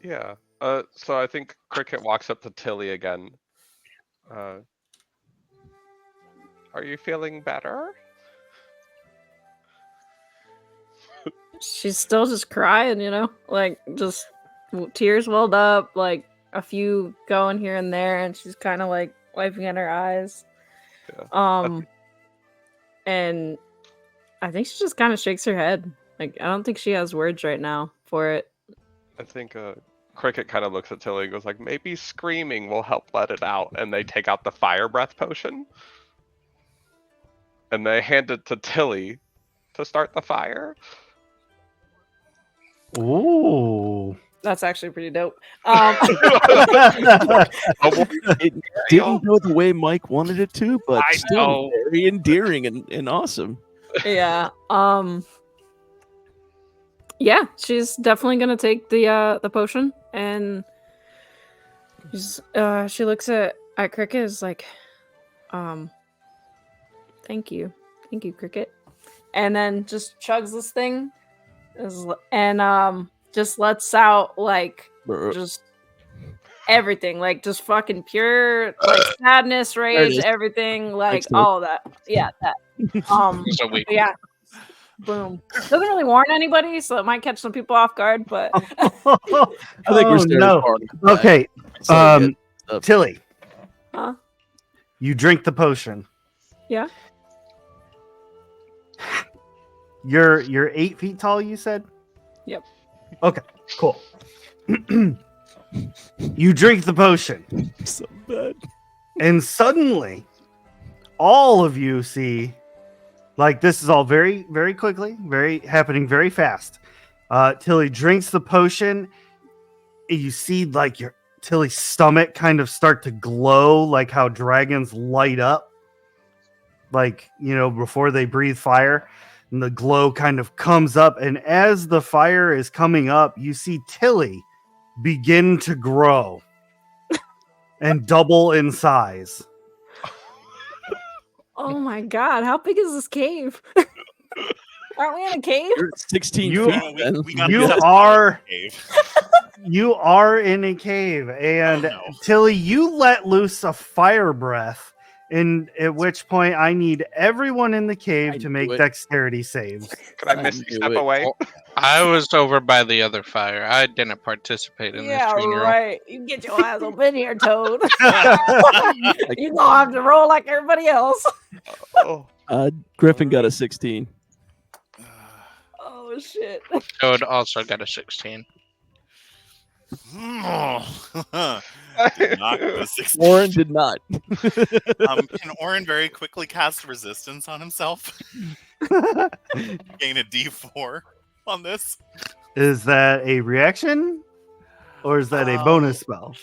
Yeah. So I think Cricket walks up to Tilly again. Are you feeling better?
She's still just crying, like just tears welled up, like a few going here and there, and she's kind of like wiping at her eyes.
Yeah.
And I think she just kind of shakes her head. Like, I don't think she has words right now for it.
I think Cricket kind of looks at Tilly and goes like, maybe screaming will help let it out. And they take out the fire breath potion. And they hand it to Tilly to start the fire.
Ooh.
That's actually pretty dope.
It didn't go the way Mike wanted it to, but
I
still
know.
very endearing and awesome.
Yeah. Yeah, she's definitely gonna take the potion, and she looks at Cricket, is like, thank you, Cricket, and then just chugs this thing, and just lets out like just everything, like just fucking pure like sadness, rage, everything, like all of that. Yeah, that.
So weak.
Yeah. Boom. Doesn't really warn anybody, so it might catch some people off guard, but
I think we're staring
no.
hard at that.
Okay.
So
Tilly.
Huh?
You drink the potion.
Yeah.
You're 8 feet tall, you said?
Yep.
Okay, cool. You drink the potion.
so bad.
And suddenly, all of you see, like, this is all very, very quickly, happening very fast. Tilly drinks the potion. And you see, like, Tilly's stomach kind of start to glow, like how dragons light up, like, before they breathe fire. And the glow kind of comes up. And as the fire is coming up, you see Tilly begin to grow and double in size.
Oh my god, how big is this cave? Aren't we in a cave?
You're at 16
You-
feet. man.
We got
You
this
are
cave.
you are in a cave, and
Oh, no.
Tilly, you let loose a fire breath. At which point, I need everyone in the cave
I
to make
knew it.
dexterity saves.
Could I
I
misty
knew
step
it.
away?
I was over by the other fire. I didn't participate in
Yeah,
this funeral.
right. You get your ass up in here, Toad. You gonna have to roll like everybody else.
Oh.
Griffin got a 16.
Oh shit.
Toad also got a 16.
Did not get a 16.
Warren did not.
Can Orin very quickly cast resistance on himself? Gain a D4 on this.
Is that a reaction, or is that a bonus spell?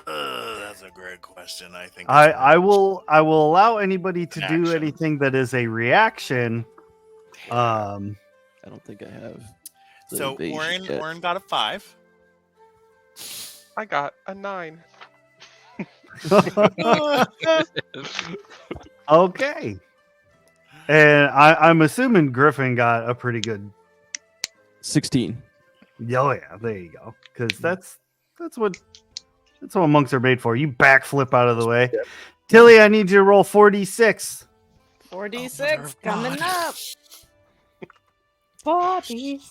That's a great question. I think
I will allow anybody to do
Action.
anything that is a reaction.
I don't think I have. the
So
evasion yet.
Orin got a 5.
I got a 9.
Okay. And I'm assuming Griffin got a pretty good.
16.
Oh yeah, there you go. Because that's what monks are made for. You backflip out of the way. Tilly, I need you to roll 4d6.
4d6 coming up. 4d6.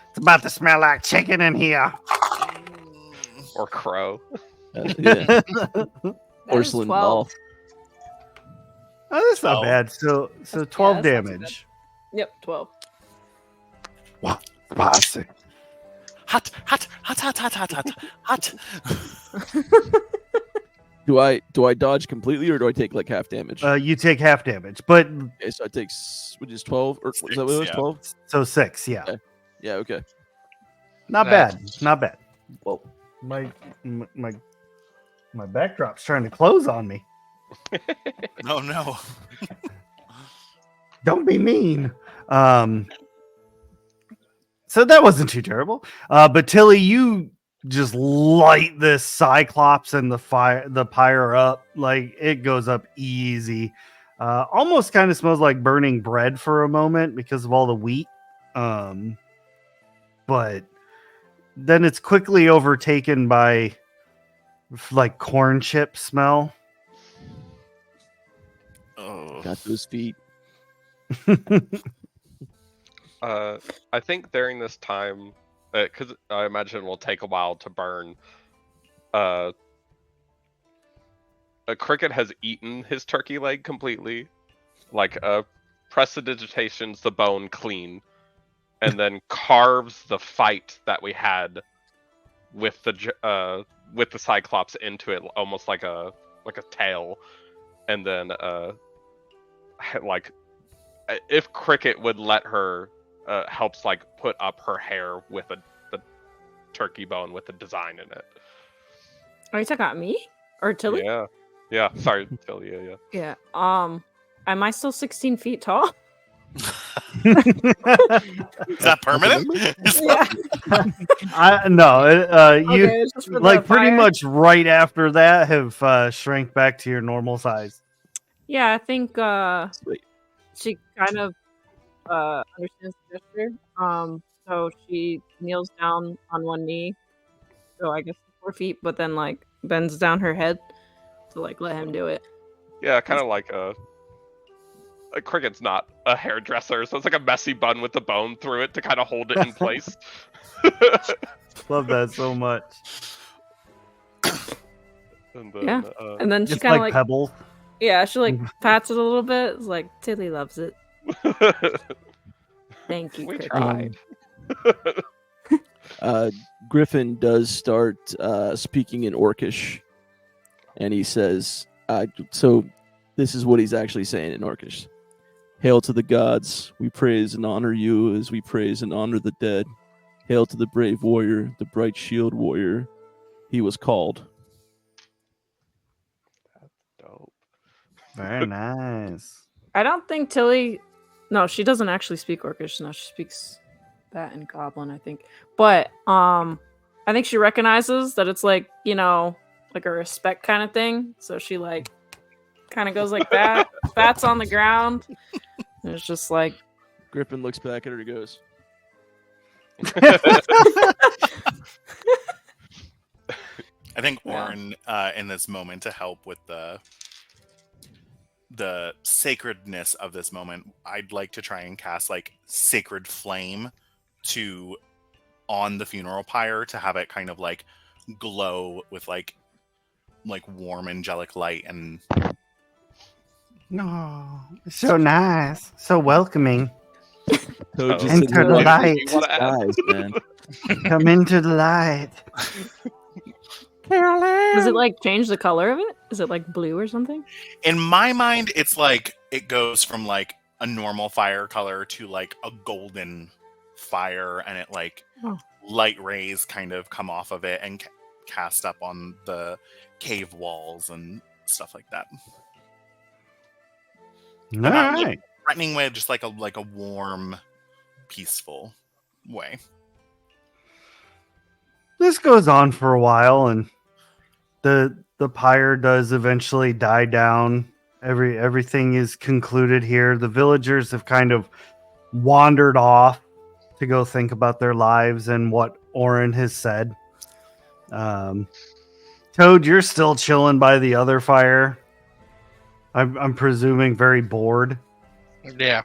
It's about to smell like chicken in here.
Or crow.
Yeah.
That is
Porcelain
12.
ball.
Oh, that's not
12.
bad. So
That's-
12
yeah, that's not too
damage.
Yep, 12.
Pass it.
Hot.
Do I dodge completely or do I take like half damage?
You take half damage, but
Okay, so I take which is 12 or was that what it was?
Yeah.
12?
so 6, yeah.
Okay. Yeah, okay.
Not
That's-
bad. Not bad. Well, my backdrop's trying to close on me.
Oh no.
Don't be mean. So that wasn't too terrible. But Tilly, you just light this Cyclops and the pyre up. Like, it goes up easy. Almost kind of smells like burning bread for a moment because of all the wheat. But then it's quickly overtaken by like corn chip smell.
Oh.
Got those feet.
I think during this time, because I imagine it will take a while to burn, a Cricket has eaten his turkey leg completely. Like, prestidigitations the bone clean, and then carves the fight that we had with the Cyclops into it, almost like a tail, and then like if Cricket would let her, helps like put up her hair with the turkey bone with the design in it.
Are you talking about me or Tilly?
Yeah. Sorry, Tilly. Yeah.
Yeah. Am I still 16 feet tall?
Is that permanent?
Yeah.
You
Okay, it's just for the
like pretty
fire.
much right after that have shrank back to your normal size.
Yeah, I think
Sweet.
she kind of understands the gesture. So she kneels down on one knee, so I guess 4 feet, but then like bends down her head to like let him do it.
Yeah, kind of like a Cricket's not a hairdresser, so it's like a messy bun with the bone through it to kind of hold it in place.
Love that so much.
And then,
Yeah. And then she
It's
kind of
like
like
pebbles.
yeah, she like pats it a little bit. It's like Tilly loves it. Thank you,
we
Cricket.
tried.
Griffin does start speaking in Orcish, and he says, so this is what he's actually saying in Orcish. Hail to the gods, we praise and honor you as we praise and honor the dead. Hail to the brave warrior, the bright shield warrior. He was called.
Dope.
Very nice.
I don't think Tilly. No, she doesn't actually speak Orcish. No, she speaks that in Goblin, I think. But I think she recognizes that it's like like a respect kind of thing. So she like kind of goes like that, bats on the ground. And it's just like
Griffin looks back at her and goes,
I think Orin, in this moment, to help with the sacredness of this moment, I'd like to try and cast like sacred flame on the funeral pyre to have it kind of like glow with like warm angelic light and
No, so nice, so welcoming.
Toad just
Enter
said,
the
"What
light.
You want to add?
guys, man."
Come into the light.
does it like change the color of it? Is it like blue or something?
in my mind, it's like it goes from like a normal fire color to like a golden fire, and it like light rays kind of come off of it and cast up on the cave walls and stuff like that.
All
Not
right.
like threatening way, just like a warm, peaceful way.
This goes on for a while, and the pyre does eventually die down. Everything is concluded here. The villagers have kind of wandered off to go think about their lives and what Orin has said. Toad, you're still chilling by the other fire. I'm presuming very bored.
Yeah.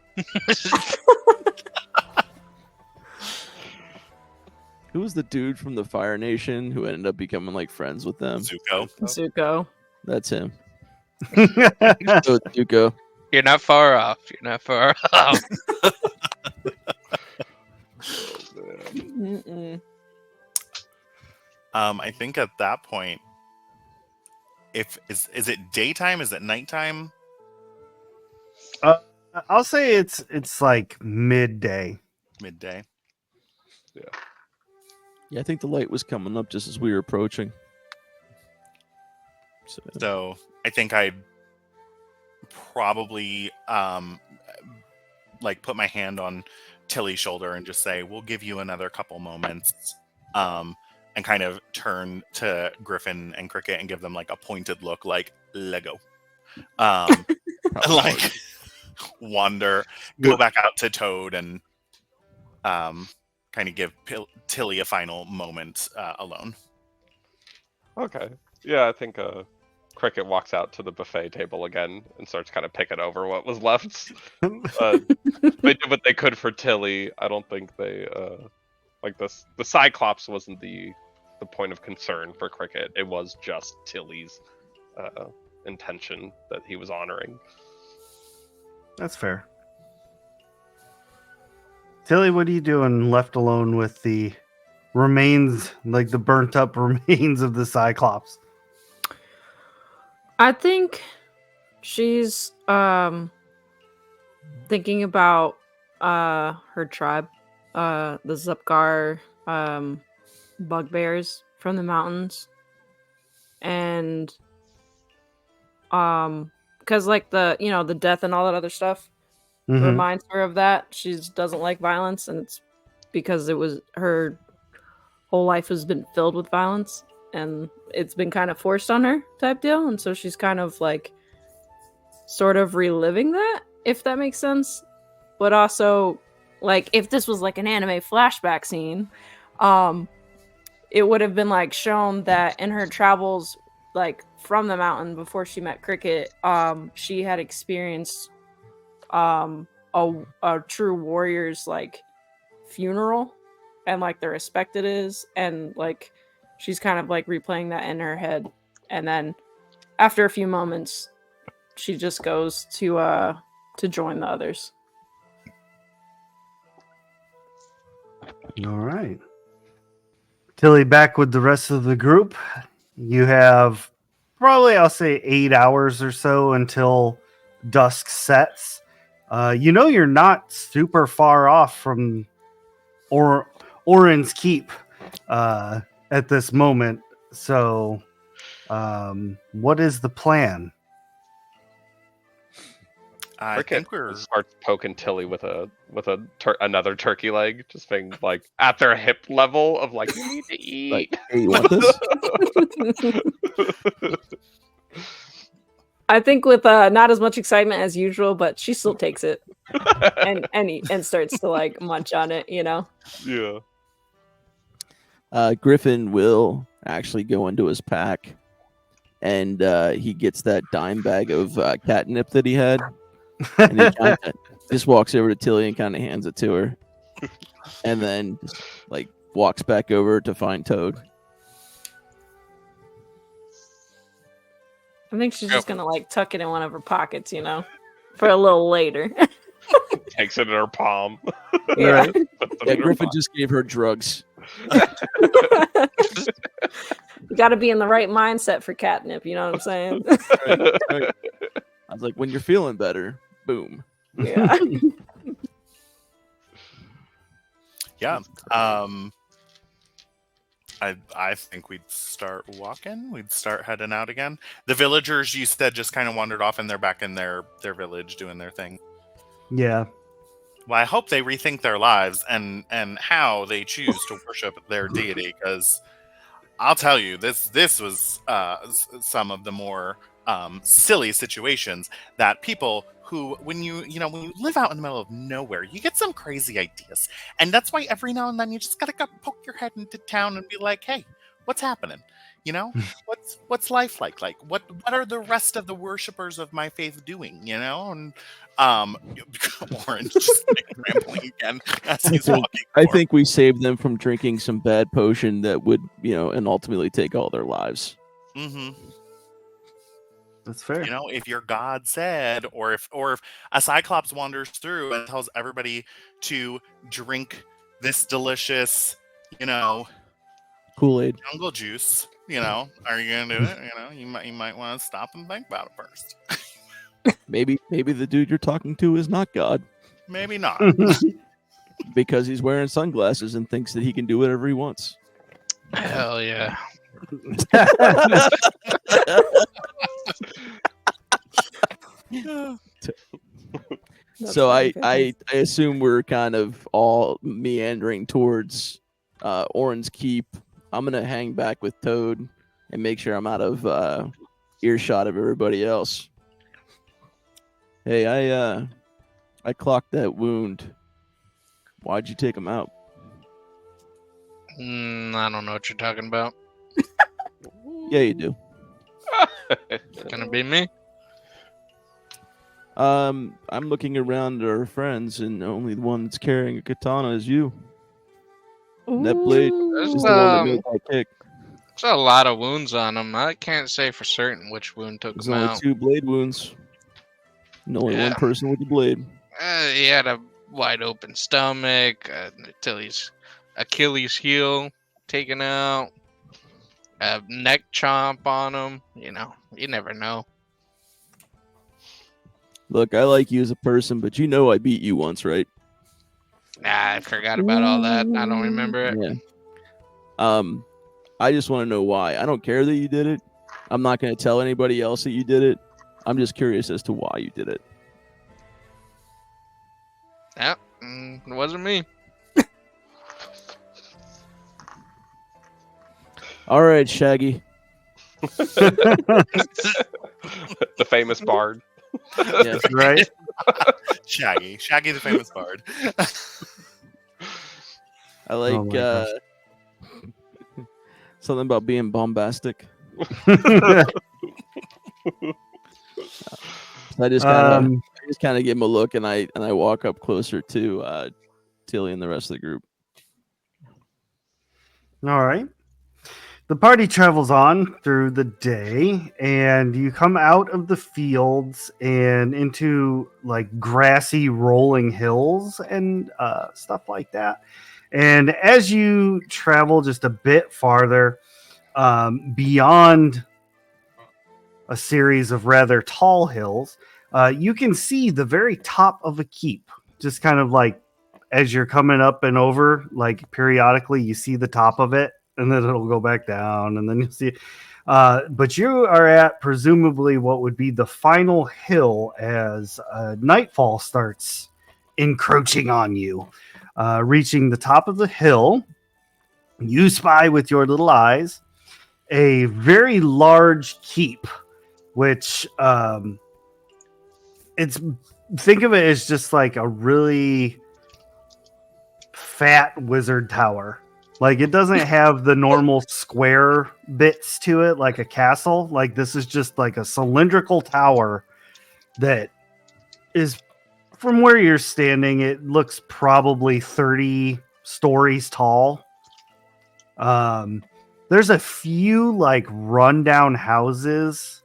Who was the dude from the Fire Nation who ended up becoming like friends with them?
Zuko.
That's him. So Zuko.
You're not far off. You're not far off.
Mm-mm.
I think at that point, is it daytime? Is it nighttime?
I'll say it's like midday.
Midday.
Yeah, I think the light was coming up just as we were approaching.
So I think I'd probably like put my hand on Tilly's shoulder and just say, "We'll give you another couple moments," and kind of turn to Griffin and Cricket and give them like a pointed look, like Lego. Like wander, go back out to Toad and kind of give Tilly a final moment alone.
Okay. Yeah, I think Cricket walks out to the buffet table again and starts kind of picking over what was left. They did what they could for Tilly. I don't think they like this. The Cyclops wasn't the point of concern for Cricket. It was just Tilly's intention that he was honoring.
That's fair. Tilly, what are you doing left alone with the remains, like the burnt up remains of the Cyclops?
I think she's thinking about her tribe, the Zupgar bugbears from the mountains, and because like the death and all that other stuff reminds her of that. She doesn't like violence, and it's because it was her whole life has been filled with violence, and it's been kind of forced on her type deal, and so she's kind of like sort of reliving that, if that makes sense. But also, like, if this was like an anime flashback scene, it would have been like shown that in her travels, like from the mountain before she met Cricket, she had experienced a true warrior's like funeral and like the respect it is, and like she's kind of like replaying that in her head, and then after a few moments she just goes to join the others.
All right. Tilly, back with the rest of the group. You have probably, I'll say, 8 hours or so until dusk sets. You're not super far off from Orin's Keep at this moment. So, what is the plan?
I think we're
starts poking Tilly with another turkey leg, just being like at their hip level of like, you need to eat.
Like, hey, you want this?
I think with not as much excitement as usual, but she still takes it and starts to like munch on it,
Yeah.
Griffin will actually go into his pack, and he gets that dime bag of catnip that he had, and he kinda just walks over to Tilly and kind of hands it to her, and then just, like, walks back over to find Toad.
I think she's just gonna like tuck it in one of her pockets, for a little later.
Takes it in her palm.
Yeah.
Yeah, Griffin just gave her drugs.
You got to be in the right mindset for catnip. You know what I'm saying?
Right. I was like, when you're feeling better, boom.
Yeah.
Yeah. I think we'd start walking. We'd start heading out again. The villagers, you said, just kind of wandered off, and they're back in their village doing their thing.
Yeah.
Well, I hope they rethink their lives and how they choose to worship their deity, because I'll tell you, this was some of the more silly situations that people who, when you live out in the middle of nowhere, you get some crazy ideas, and that's why every now and then you just gotta go poke your head into town and be like, hey, what's happening? What's life like? Like, what are the rest of the worshippers of my faith doing? And Orange just rambling again as he's walking.
I think we saved them from drinking some bad potion that would, and ultimately take all their lives.
Mm-hmm.
That's fair.
If your God said, or if a Cyclops wanders through and tells everybody to drink this delicious,
Kool-Aid,
jungle juice, are you gonna do it? You might want to stop and think about it first.
Maybe the dude you're talking to is not God.
Maybe not.
Because he's wearing sunglasses and thinks that he can do whatever he wants.
Hell yeah.
So I assume we're kind of all meandering towards Orin's Keep. I'm gonna hang back with Toad and make sure I'm out of earshot of everybody else. Hey, I clocked that wound. Why'd you take him out?
I don't know what you're talking about.
Yeah, you do.
Gonna be me?
I'm looking around at our friends, and only the one that's carrying a katana is you. And that blade is the one that made that kick.
There's a lot of wounds on him. I can't say for certain which wound took
There's
him
only
out.
2 blade wounds. And only one person with the blade.
He had a wide open stomach, Achilles heel taken out, a neck chomp on him. You know, you never know.
Look, I like you as a person, but you know I beat you once, right?
Nah, I forgot about all that. I don't remember it.
Yeah. I just want to know why. I don't care that you did it. I'm not going to tell anybody else that you did it. I'm just curious as to why you did it.
Yeah, it wasn't me.
All right, Shaggy.
The famous bard.
Yes,
right?
Shaggy the famous bard.
I like
Oh my gosh.
something about being bombastic. I just kind of give him a look, and I walk up closer to Tilly and the rest of the group.
All right. The party travels on through the day, and you come out of the fields and into like grassy rolling hills and stuff like that. And as you travel just a bit farther, beyond a series of rather tall hills, you can see the very top of a keep. Just kind of like as you're coming up and over, like periodically you see the top of it, and then it'll go back down, and then you'll see. But you are at presumably what would be the final hill as nightfall starts encroaching on you. Reaching the top of the hill, you spy with your little eyes a very large keep, which it's think of it as just like a really fat wizard tower. Like it doesn't have the normal square bits to it like a castle. Like this is just like a cylindrical tower that is, from where you're standing, it looks probably 30 stories tall. There's a few like rundown houses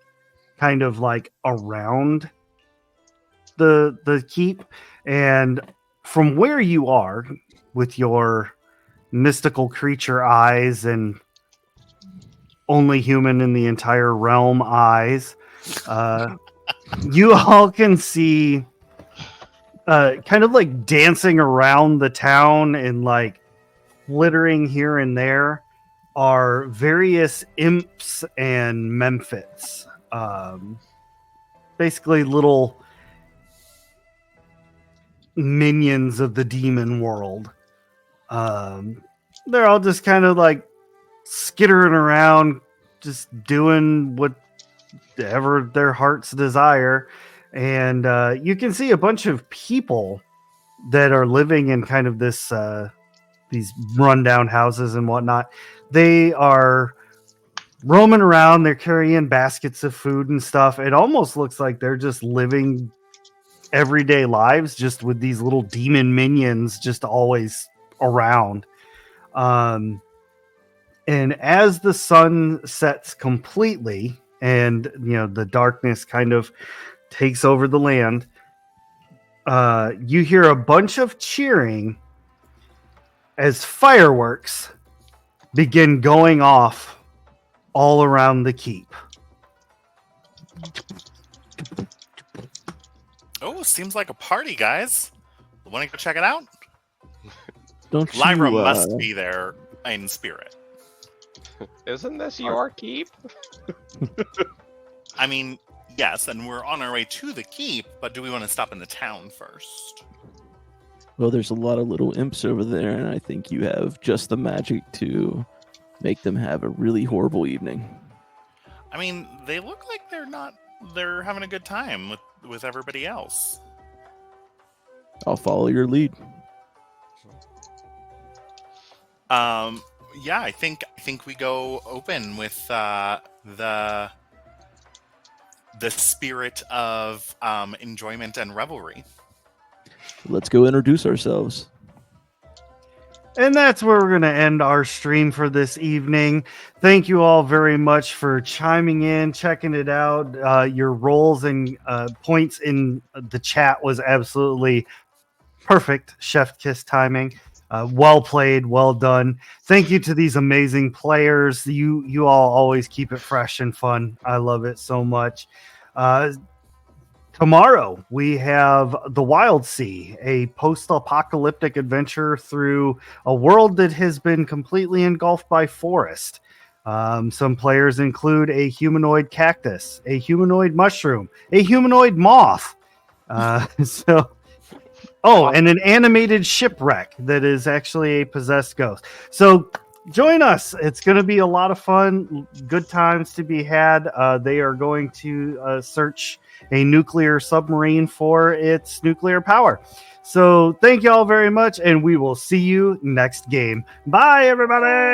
kind of like around the keep, and from where you are with your mystical creature eyes and only human in the entire realm eyes, you all can see kind of like dancing around the town and like flittering here and there are various imps and memphits, basically little minions of the demon world. They're all just kind of like skittering around, just doing whatever their hearts desire. And you can see a bunch of people that are living in kind of this these rundown houses and whatnot. They are roaming around. They're carrying baskets of food and stuff. It almost looks like they're just living everyday lives, just with these little demon minions just always around. And as the sun sets completely and the darkness kind of takes over the land, you hear a bunch of cheering as fireworks begin going off all around the keep.
Oh, seems like a party, guys. Want to go check it out?
Don't you,
Lyra must be there in spirit.
Isn't this your keep?
I mean, yes, and we're on our way to the keep, but do we want to stop in the town first?
Well, there's a lot of little imps over there, and I think you have just the magic to make them have a really horrible evening.
I mean, they look like they're having a good time with everybody else.
I'll follow your lead.
Yeah, I think we go open with the spirit of enjoyment and revelry.
Let's go introduce ourselves.
And that's where we're going to end our stream for this evening. Thank you all very much for chiming in, checking it out. Your roles and points in the chat was absolutely Perfect chef kiss timing. Well played, well done. Thank you to these amazing players. You all always keep it fresh and fun. I love it so much. Tomorrow we have The Wild Sea, a post-apocalyptic adventure through a world that has been completely engulfed by forest. Some players include a humanoid cactus, a humanoid mushroom, a humanoid moth. And an animated shipwreck that is actually a possessed ghost. So join us. It's going to be a lot of fun. Good times to be had. They are going to search a nuclear submarine for its nuclear power. So thank you all very much, and we will see you next game. Bye, everybody.